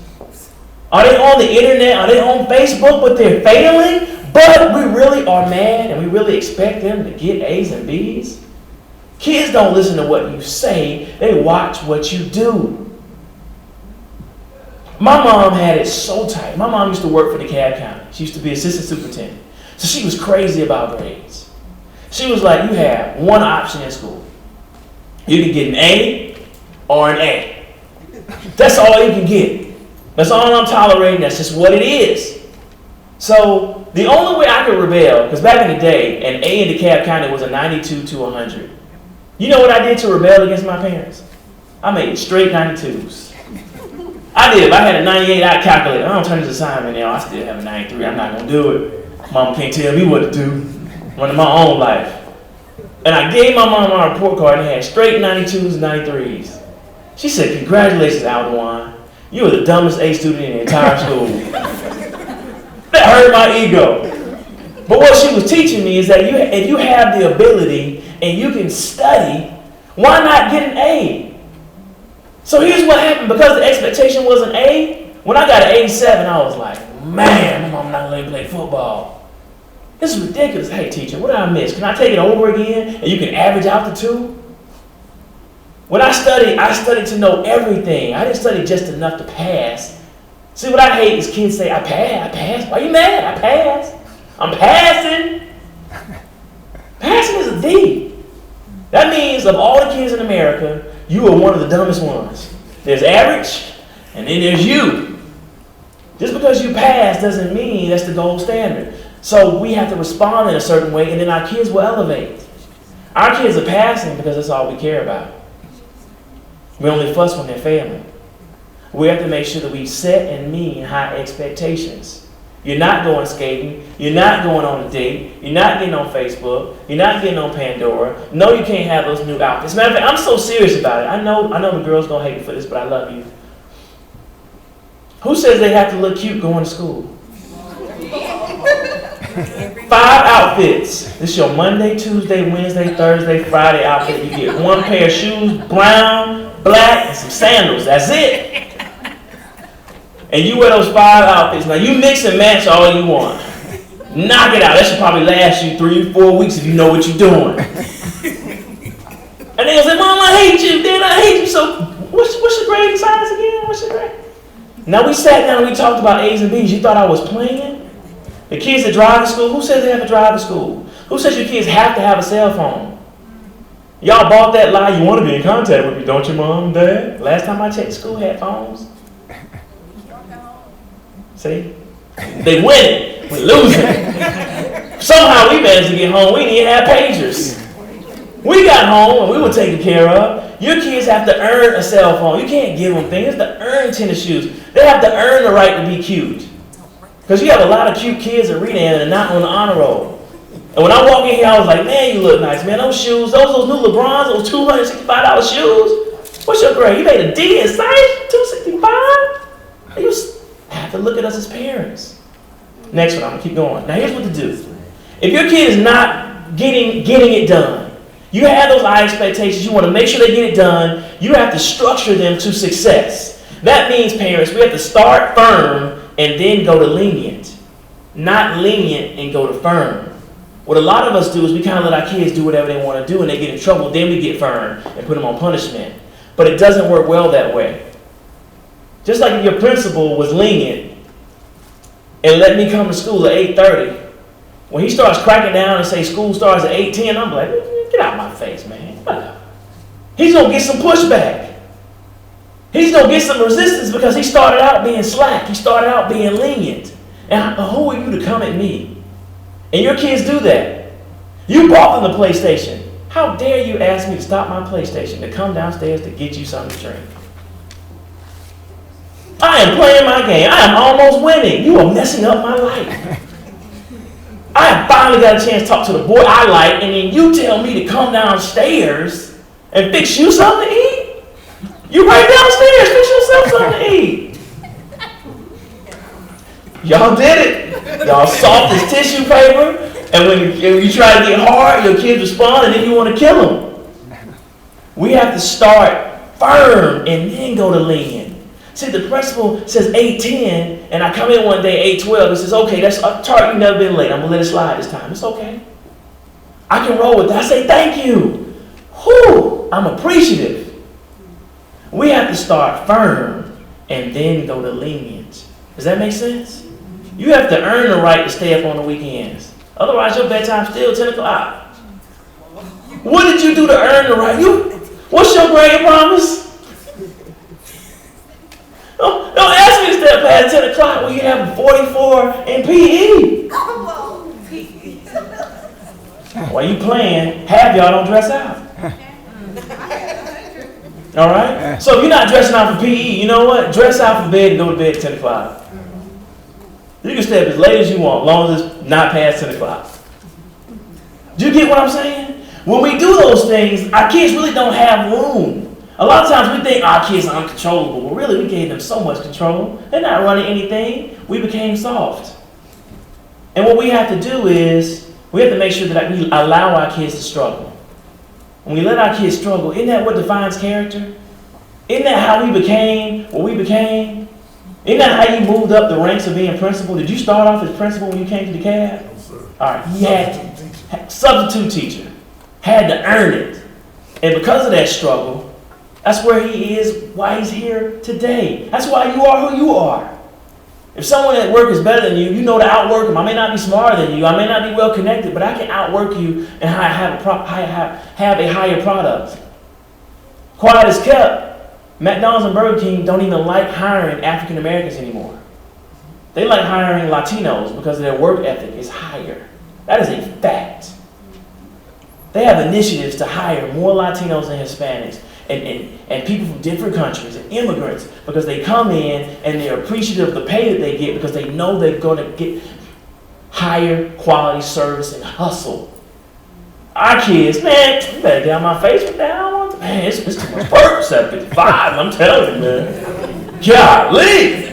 Are they on the internet? Are they on Facebook, but they're failing? But we really are mad and we really expect them to get A's and B's? Kids don't listen to what you say, they watch what you do. My mom had it so tight. My mom used to work for the DeKalb County. She used to be assistant superintendent. So she was crazy about grades. She was like, you have one option in school. You can get an A or an A. That's all you can get. That's all I'm tolerating. That's just what it is. So the only way I could rebel, because back in the day, an A in DeKalb County was a 92 to 100. You know what I did to rebel against my parents? I made straight 92s. I did. If I had a 98, I'd calculate. I don't turn this assignment now. I still have a 93. I'm not going to do it. Mom can't tell me what to do. Running my own life. And I gave my mom my report card and had straight 92s and 93s. She said, congratulations, Alduan. You were the dumbest A student in the entire school. That hurt my ego. But what she was teaching me is that if you have the ability and you can study, why not get an A? So here's what happened. Because the expectation was an A, when I got an 87, I was like, man, my mom not letting me play football. This is ridiculous. Hey, teacher, what did I miss? Can I take it over again and you can average out the two? When I studied to know everything. I didn't study just enough to pass. See, what I hate is kids say, I passed. Why are you mad? I passed. I'm passing. Passing is a D. That means of all the kids in America, you are one of the dumbest ones. There's average, and then there's you. Just because you pass doesn't mean that's the gold standard. So we have to respond in a certain way, and then our kids will elevate. Our kids are passing because that's all we care about. We only fuss when they're failing. We have to make sure that we set and meet high expectations. You're not going skating. You're not going on a date. You're not getting on Facebook. You're not getting on Pandora. No, you can't have those new outfits. Matter of fact, I'm so serious about it. I know the girls gonna hate me for this, but I love you. Who says they have to look cute going to school? 5 outfits. This is your Monday, Tuesday, Wednesday, Thursday, Friday outfit. You get 1 pair of shoes, brown, black, and some sandals. That's it. And you wear those 5 outfits. Now you mix and match all you want. Knock it out. That should probably last you 3-4 weeks if you know what you're doing. And they'll say, Mom, I hate you. Dad, I hate you. So what's your grade size again? What's your grade? Now we sat down and we talked about A's and B's. You thought I was playing? The kids that drive to school, who says they have to drive to school? Who says your kids have to have a cell phone? Y'all bought that lie. You want to be in contact with me, don't you, Mom and Dad? Last time I checked, school had phones. See? They winning. We're losing. Somehow we managed to get home. We didn't even have pagers. We got home and we were taken care of. Your kids have to earn a cell phone. You can't give them things. They have to earn tennis shoes. They have to earn the right to be cute. Because you have a lot of cute kids at Rita and not on the honor roll. And when I walk in here, I was like, man, you look nice, man. Those shoes, those new LeBrons, those $265 shoes. What's your grade? You made a D in science? $265? You have to look at us as parents. Next one, I'm going to keep going. Now here's what to do. If your kid is not getting it done, you have those high expectations, you want to make sure they get it done, you have to structure them to success. That means, parents, we have to start firm and then go to lenient. Not lenient and go to firm. What a lot of us do is we kind of let our kids do whatever they want to do and they get in trouble, then we get firm and put them on punishment. But it doesn't work well that way. Just like if your principal was lenient and let me come to school at 8:30, when he starts cracking down and say school starts at 8:10, I'm like, get out of my face, man. Whatever. He's going to get some pushback. He's going to get some resistance because he started out being slack. He started out being lenient. And who are you to come at me? And your kids do that. You bought them the PlayStation. How dare you ask me to stop my PlayStation to come downstairs to get you something to drink? I am playing my game. I am almost winning. You are messing up my life. I have finally got a chance to talk to the boy I like, and then you tell me to come downstairs and fix you something to eat? You right downstairs, fix yourself something to eat. Y'all did it. Y'all soft as tissue paper, and when you try to get hard, your kids respond, and then you want to kill them. We have to start firm and then go to lenient. See, the principal says 8:10, and I come in one day 8:12. He says, okay, that's Tartt, you've never been late. I'm going to let it slide this time. It's okay. I can roll with that. I say thank you. Whew, I'm appreciative. We have to start firm and then go to lenient. Does that make sense? You have to earn the right to stay up on the weekends. Otherwise, your bedtime's still 10 o'clock. What did you do to earn the right? What's your grade promise? Don't ask me to stay past 10 o'clock when you have 44 in PE. While you playing, half y'all don't dress out. All right? So if you're not dressing out for PE, you know what? Dress out for bed and go to bed at 10 o'clock. You can stay up as late as you want, as long as it's not past 10 o'clock. Do you get what I'm saying? When we do those things, our kids really don't have room. A lot of times we think our kids are uncontrollable. Well, really, we gave them so much control. They're not running anything. We became soft. And what we have to do is, we have to make sure that we allow our kids to struggle. When we let our kids struggle, isn't that what defines character? Isn't that how we became what we became? Isn't that how you moved up the ranks of being principal? Did you start off as principal when you came to the cab? No, sir. All right, he had substitute teacher, had to earn it. And because of that struggle, that's where he is, why he's here today. That's why you are who you are. If someone at work is better than you, you know to outwork him. I may not be smarter than you, I may not be well connected, but I can outwork you and have a higher product. Quiet as kept. McDonald's and Burger King don't even like hiring African Americans anymore. They like hiring Latinos because their work ethic is higher. That is a fact. They have initiatives to hire more Latinos and Hispanics and people from different countries and immigrants because they come in and they're appreciative of the pay that they get because they know they're going to get higher quality service and hustle. Our kids, man, you better get on my face with that. Man, it's too much work, 7:55, I'm telling you, man. Golly.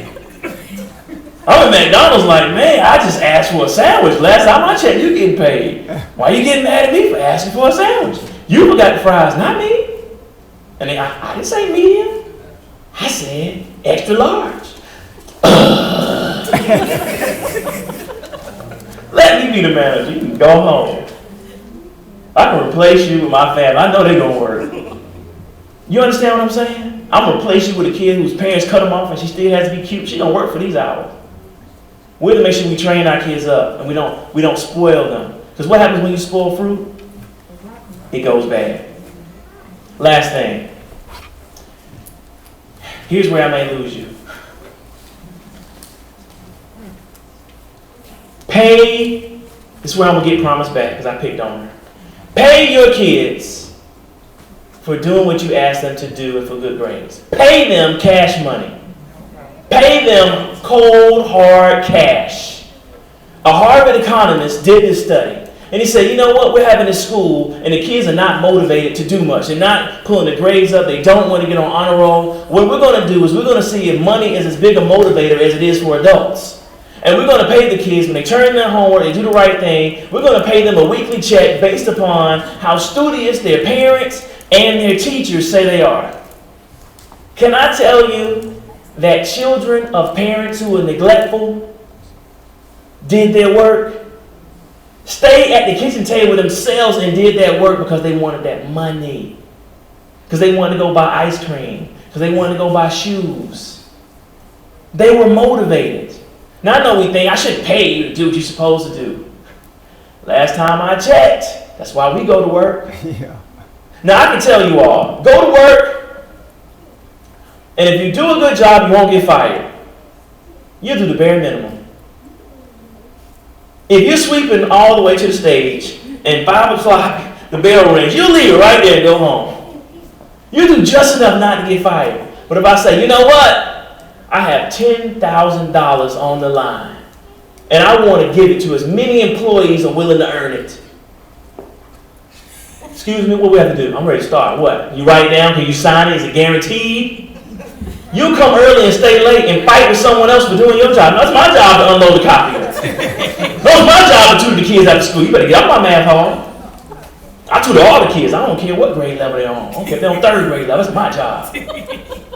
I'm at McDonald's like, man, I just asked for a sandwich. Last time I checked, you getting paid. Why you getting mad at me for asking for a sandwich? You forgot the fries, not me. And then I didn't say medium. I said extra large. Let me be the manager. You can go home. I can replace you with my family. I know they're going to work. You understand what I'm saying? I'm going to replace you with a kid whose parents cut them off and she still has to be cute. She's going to work for these hours. We have to make sure we train our kids up and we don't spoil them. Because what happens when you spoil fruit? It goes bad. Last thing. Here's where I may lose you. Pay. This is where I'm going to get Promise back because I picked on her. Pay your kids for doing what you ask them to do and for good grades. Pay them cash money. Pay them cold, hard cash. A Harvard economist did this study. And he said, you know what, we're having this school and the kids are not motivated to do much. They're not pulling the grades up. They don't want to get on honor roll. What we're going to do is we're going to see if money is as big a motivator as it is for adults. And we're going to pay the kids when they turn in their homework, they do the right thing. We're going to pay them a weekly check based upon how studious their parents and their teachers say they are. Can I tell you that children of parents who are neglectful did their work? Stayed at the kitchen table themselves and did that work because they wanted that money. Because they wanted to go buy ice cream. Because they wanted to go buy shoes. They were motivated. Now I know we think I shouldn't pay you to do what you're supposed to do. Last time I checked, that's why we go to work. Yeah. Now I can tell you all, go to work, and if you do a good job, you won't get fired. You'll do the bare minimum. If you're sweeping all the way to the stage, and 5 o'clock the bell rings, you'll leave it right there and go home. You do just enough not to get fired. But if I say, you know what? I have $10,000 on the line. and I want to give it to as many employees as are willing to earn it. Excuse me, what we have to do? I'm ready to start. What? You write it down? Can you sign it? Is it guaranteed? You come early and stay late and fight with someone else for doing your job. That's my job to unload the copier. That's my job to tutor the kids after school. You better get out my math hall. I tutor all the kids. I don't care what grade level they're on. I don't care if they're on 3rd grade level. That's my job.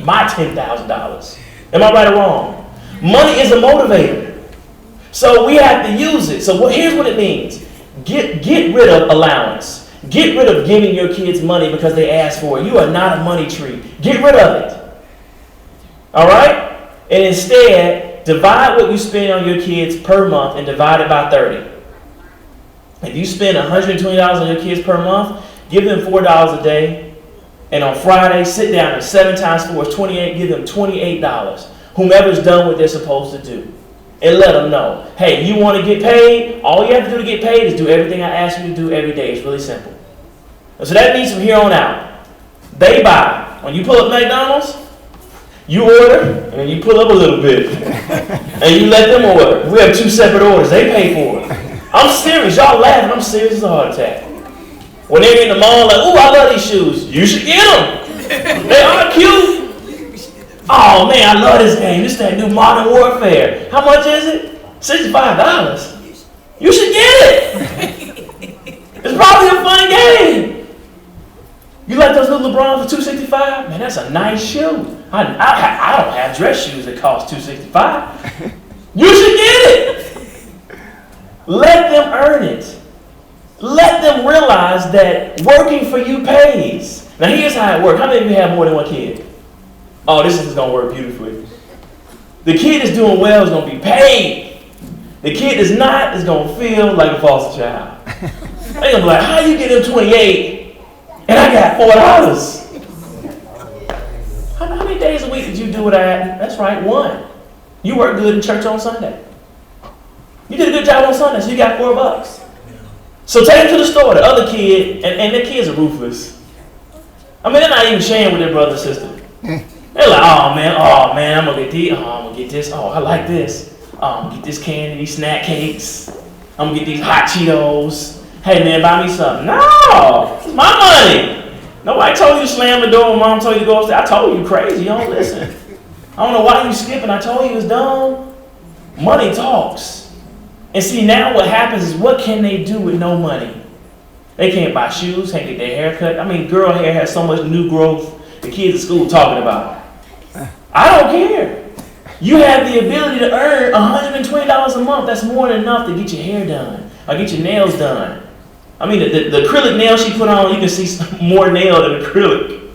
My $10,000. Am I right or wrong? Money is a motivator. So we have to use it. So here's what it means. Get rid of allowance. Get rid of giving your kids money because they ask for it. You are not a money tree. Get rid of it. All right? And instead, divide what you spend on your kids per month and divide it by 30. If you spend $120 on your kids per month, give them $4 a day. And on Friday, sit down and 7 times 4 is 28. Give them $28. Whomever's done what they're supposed to do. And let them know, hey, you want to get paid? All you have to do to get paid is do everything I ask you to do every day. It's really simple. And so that means from here on out, they buy. When you pull up McDonald's, you order, and then you pull up a little bit. And you let them order. We have 2 separate orders. They pay for it. I'm serious. Y'all laughing. I'm serious as a heart attack. When they're in the mall, like, ooh, I love these shoes. You should get them. They are cute. Oh, man, I love this game. This is that new Modern Warfare. How much is it? $65. You should get it. It's probably a fun game. You like those little LeBrons for $265? Man, that's a nice shoe. I don't have dress shoes that cost $265. You should get it. Let them earn it. Let them realize that working for you pays. Now here's how it works. How many of you have more than one kid? Oh, this is going to work beautifully. The kid that's doing well is going to be paid. The kid that's not is going to feel like a foster child. They're going to be like, how you get them 28 and I got $4? How many days a week did you do what I had? That's right, 1. You work good in church on Sunday. You did a good job on Sunday, so you got $4. So take them to the store. The other kid, and their kids are ruthless. I mean, they're not even sharing with their brother and sister. They're like, oh man, I'm gonna get these. Oh, I'm gonna get this. Oh, I like this. Oh, I'm gonna get this candy, these snack cakes. I'm gonna get these hot Cheetos. Hey man, buy me something. No, it's my money. Nobody told you to slam the door when mom told you to go upstairs. I told you crazy, you don't listen. I don't know why you skipping. I told you it's dumb. Money talks. And see, now what happens is, what can they do with no money? They can't buy shoes, can't get their hair cut. I mean, girl hair has so much new growth. The kids at school talking about it. I don't care. You have the ability to earn $120 a month. That's more than enough to get your hair done or get your nails done. I mean, the acrylic nail she put on, you can see more nail than acrylic.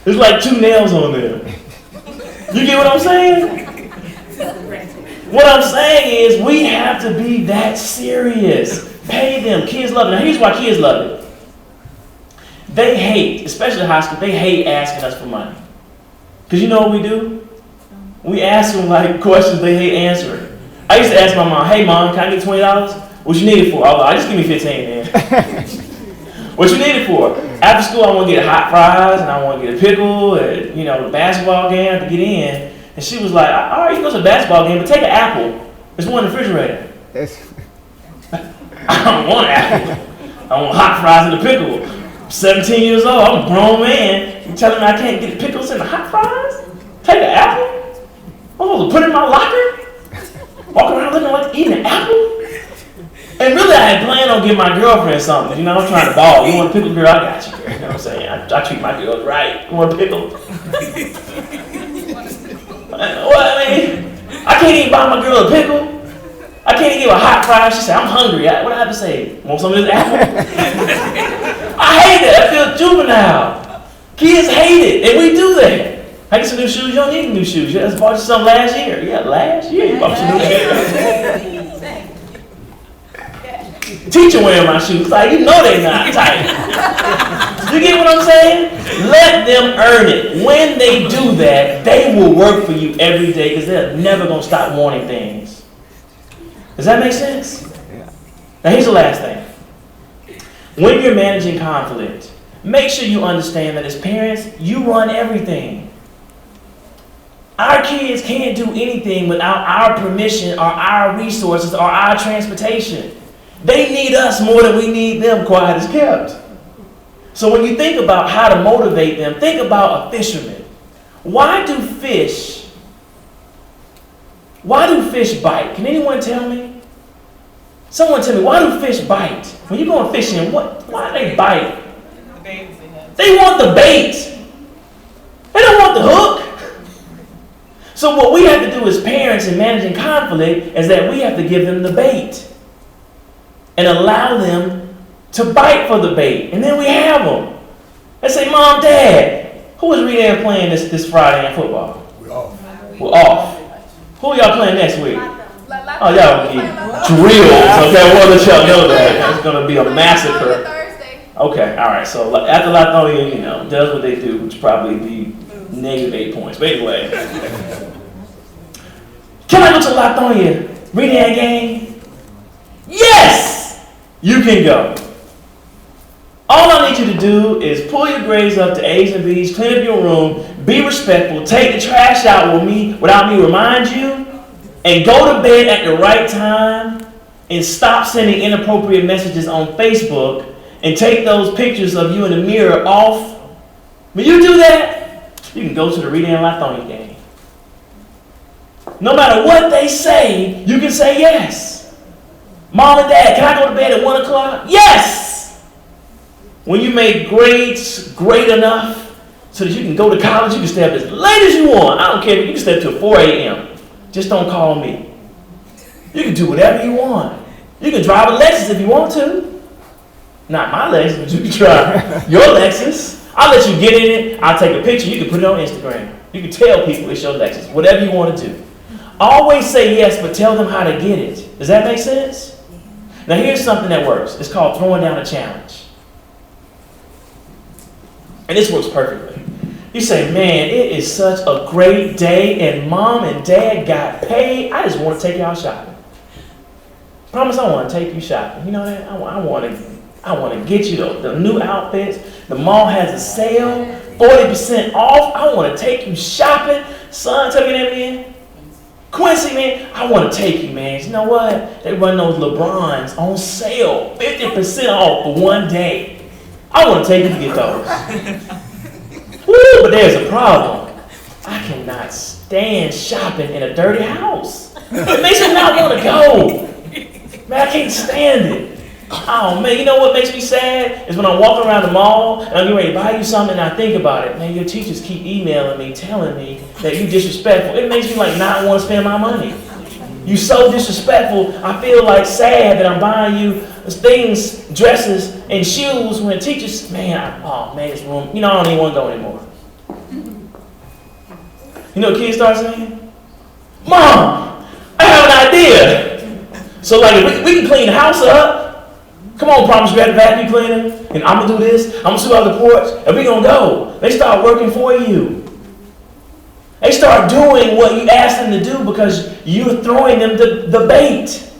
There's like 2 nails on there. You get what I'm saying? What I'm saying is, we have to be that serious. Pay them. Kids love it. Now, here's why kids love it. They hate, especially high school, they hate asking us for money. Because you know what we do? We ask them like questions they hate answering. I used to ask my mom, hey mom, can I get $20? What you need it for? I just give me 15, man. What you need it for? After school, I want to get hot fries, and I want to get a pickle, and the basketball game, I have to get in. And she was like, all right, you go to the basketball game, but take an apple. There's one in the refrigerator. I don't want an apple. I want hot fries and a pickle. I'm 17 years old, I'm a grown man. You telling me I can't get pickles and the hot fries? Take an apple? I'm supposed to put it in my locker? Walk around looking like eating an apple? And really, I had planned on giving my girlfriend something. I'm trying to ball. You want a pickle, girl? I got you, girl. You know what I'm saying? I treat my girls right. You want a pickle? Well, I mean, I can't even buy my girl a pickle. I can't even give her a hot fry. She said, I'm hungry. What do I have to say? Want some of this apple? I hate that. I feel juvenile. Kids hate it, and we do that. I get some new shoes. You don't need new shoes. You just bought you some last year. Yeah, last year you bought some new shoes. Teacher wearing my shoes. Like, they're not tight. You get what I'm saying? Let them earn it. When they do that, they will work for you every day because they're never going to stop wanting things. Does that make sense? Now here's the last thing. When you're managing conflict, make sure you understand that as parents, you run everything. Our kids can't do anything without our permission or our resources or our transportation. They need us more than we need them, quiet as kept. So when you think about how to motivate them, think about a fisherman. Why do fish bite? Can anyone tell me? Someone tell me, why do fish bite? When you're going fishing, why do they bite? They want the bait. They don't want the hook. So what we have to do as parents in managing conflict is that we have to give them the bait and allow them to bite for the bait. And then we have them. They say, Mom, Dad, who is reading and playing this Friday in football? We're off. Who are y'all playing next week? Oh, y'all be drilled. Okay, I want to let y'all know that. It's going to be a massacre. Okay, all right. So after Latonia, does what they do, which probably be -8 points. But anyway, can I go to Latonia reading that game? Yes, you can go. All I need you to do is pull your grades up to A's and B's, clean up your room, be respectful, take the trash out with me without me remind you, and go to bed at the right time, and stop sending inappropriate messages on Facebook, and take those pictures of you in the mirror off. When you do that, you can go to the Reading and Latonia game. No matter what they say, you can say yes. Mom and Dad, can I go to bed at 1 o'clock? Yes! When you make grades great enough so that you can go to college, you can stay up as late as you want. I don't care if you can stay up till 4 a.m. Just don't call me. You can do whatever you want. You can drive a Lexus if you want to. Not my Lexus, but you can drive your Lexus. I'll let you get in it. I'll take a picture. You can put it on Instagram. You can tell people it's your Lexus. Whatever you want to do. Always say yes, but tell them how to get it. Does that make sense? Now here's something that works. It's called throwing down a challenge. And this works perfectly. You say, man, it is such a great day and Mom and Dad got paid. I just want to take y'all shopping. Promise I want to take you shopping. You know that? I want to get you the new outfits. The mall has a sale, 40% off. I want to take you shopping. Son, tell me that again. Quincy, man, I want to take you, man. You know what? They run those LeBrons on sale, 50% off for one day. I want to take you to get those. Woo, but there's a problem. I cannot stand shopping in a dirty house. It makes me not want to go. Man, I can't stand it. Oh, man, you know what makes me sad? Is when I'm walking around the mall and I'm getting ready to buy you something and I think about it. Man, your teachers keep emailing me, telling me that you're disrespectful. It makes me not want to spend my money. You're so disrespectful, I feel sad that I'm buying you things, dresses, and shoes when teachers, this room, I don't even want to go anymore. You know what kids start saying? Mom, I have an idea. So if we can clean the house up. Come on, promise grab the vacuum cleaner, and I'm going to do this, I'm going to sweep out the porch, and we're going to go. They start working for you. They start doing what you ask them to do because you're throwing them the bait.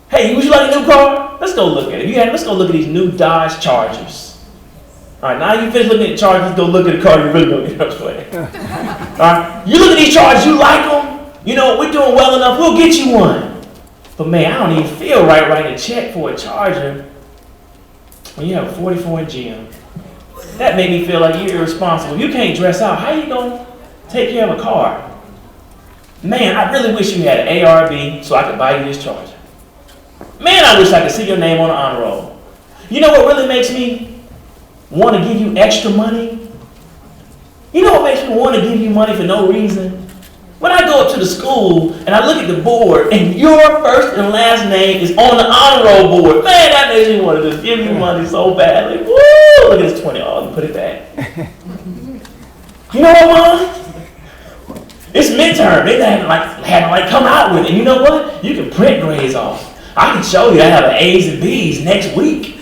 Hey, would you like a new car? Let's go look at it. Let's go look at these new Dodge Chargers. All right, now you finish looking at the Chargers, let's go look at the car you really don't get up to. All right, you look at these Chargers, you like them? We're doing well enough, we'll get you one. But man, I don't even feel right writing a check for a Charger when you have a 44-inch GM. That made me feel like you're irresponsible. You can't dress out. How you going to take care of a car? Man, I really wish you had an ARB so I could buy you this Charger. Man, I wish I could see your name on the honor roll. You know what really makes me want to give you extra money? You know what makes me want to give you money for no reason? When I go up to the school and I look at the board and your first and last name is on the honor roll board, man, that makes me want to just give you money so badly. Woo! Look at this 20. Oh, let me put it back. You know what, Mom? It's midterm. They haven't come out with it. You know what? You can print grades off. I can show you I have an A's and B's next week.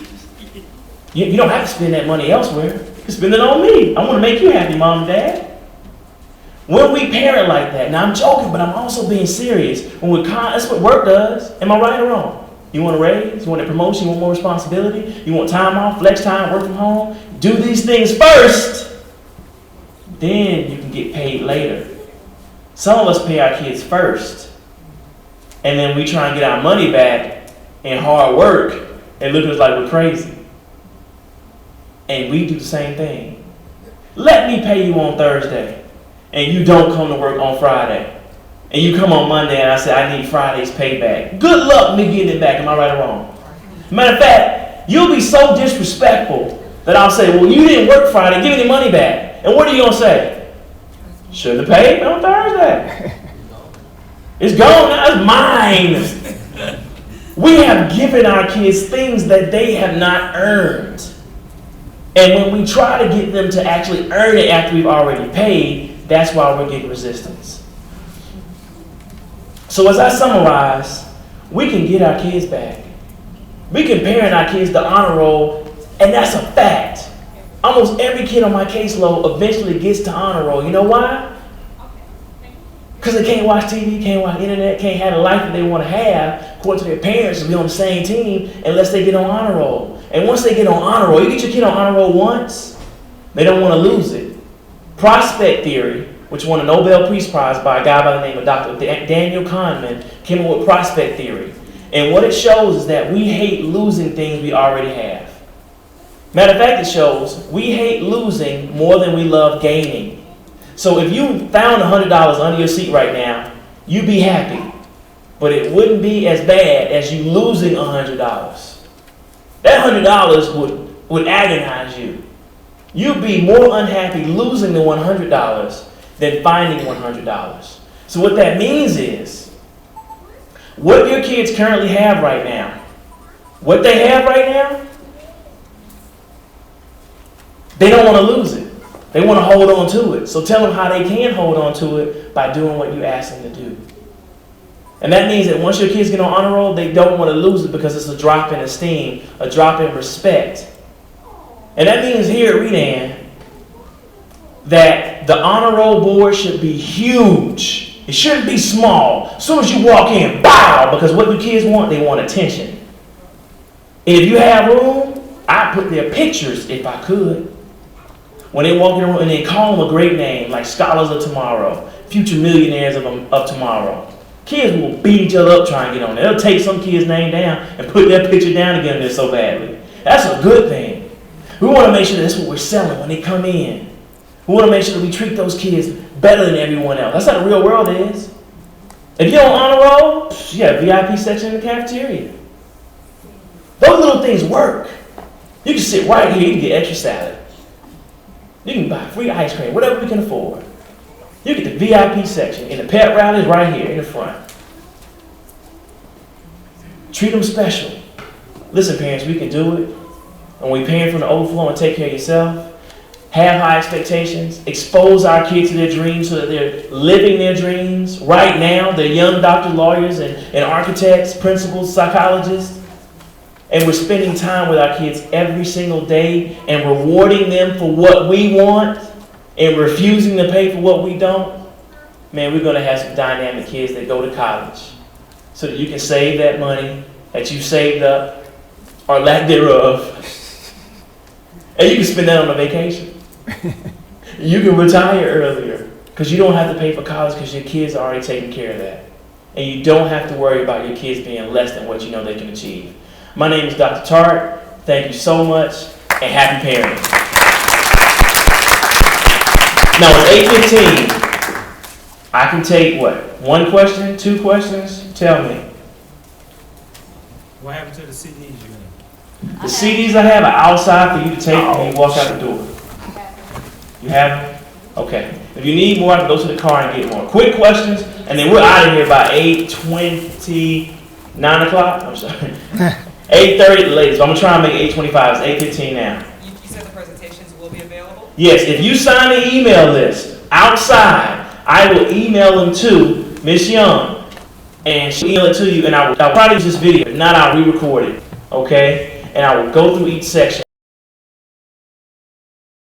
You don't have to spend that money elsewhere. You can spend it on me. I want to make you happy, Mom and Dad. When we parent like that, now I'm joking, but I'm also being serious. That's what work does. Am I right or wrong? You want a raise? You want a promotion? You want more responsibility? You want time off, flex time, work from home? Do these things first. Then you can get paid later. Some of us pay our kids first, and then we try and get our money back in hard work and look at us like we're crazy. And we do the same thing. Let me pay you on Thursday, and you don't come to work on Friday. And you come on Monday and I say, I need Friday's payback. Good luck me getting it back. Am I right or wrong? Matter of fact, you'll be so disrespectful that I'll say, well, you didn't work Friday. Give me the money back. And what are you going to say? Should have paid on Thursday. It's gone now. It's mine. We have given our kids things that they have not earned. And when we try to get them to actually earn it after we've already paid, that's why we're getting resistance. So as I summarize, we can get our kids back. We can parent our kids to honor roll, and that's a fact. Almost every kid on my caseload eventually gets to honor roll. You know why? Because they can't watch TV, can't watch internet, can't have the life that they want to have, according to their parents, to be on the same team, unless they get on honor roll. And once they get on honor roll, you get your kid on honor roll once, they don't want to lose it. Prospect theory, which won a Nobel Peace Prize by a guy by the name of Dr. Daniel Kahneman, came up with prospect theory. And what it shows is that we hate losing things we already have. Matter of fact, it shows we hate losing more than we love gaining. So if you found $100 under your seat right now, you'd be happy. But it wouldn't be as bad as you losing $100. That $100 would agonize you. You'd be more unhappy losing the $100 than finding $100. So what that means is, what your kids currently have right now, what they have right now, they don't want to lose it. They want to hold on to it. So tell them how they can hold on to it by doing what you ask them to do. And that means that once your kids get on honor roll, they don't want to lose it because it's a drop in esteem, a drop in respect. And that means here at Redan that the honor roll board should be huge. It shouldn't be small. As soon as you walk in, bow, because what do kids want? They want attention. And if you have room, I'd put their pictures if I could. When they walk in the room and they call them a great name, like scholars of tomorrow, future millionaires of tomorrow. Kids will beat each other up trying to get on there. They'll take some kid's name down and put their picture down again there so badly. That's a good thing. We want to make sure that that's what we're selling when they come in. We want to make sure that we treat those kids better than everyone else. That's how the real world is. If you're on honor roll, you have a VIP section in the cafeteria. Those little things work. You can sit right here, you can get extra salad. You can buy free ice cream, whatever we can afford. You get the VIP section, and the pet rally is right here in the front. Treat them special. Listen, parents, we can do it. When we parent from the overflow and take care of yourself, have high expectations, expose our kids to their dreams so that they're living their dreams. Right now, they're young doctors, lawyers, and architects, principals, psychologists. And we're spending time with our kids every single day and rewarding them for what we want and refusing to pay for what we don't. Man, we're going to have some dynamic kids that go to college so that you can save that money that you saved up or lack thereof. And you can spend that on a vacation. You can retire earlier because you don't have to pay for college because your kids are already taking care of that. And you don't have to worry about your kids being less than what you know they can achieve. My name is Dr. Tartt. Thank you so much, and happy parenting. Now, it's 8:15. I can take, what, one question, two questions? Tell me. What happened to the CDs you have? The CDs I have are outside for you to take when you walk out the door. You have them? Okay. If you need more, I can go to the car and get more. Quick questions, and then we're out of here by 8:29 o'clock. I'm sorry. 8:30 at the latest. I'm going to try and make it 8:25. It's 8:15 now. You said the presentations will be available? Yes, if you sign the email list outside, I will email them to Miss Young. And she'll email it to you, and I'll probably use this video. If not, I'll re-record it. Okay? And I will go through each section.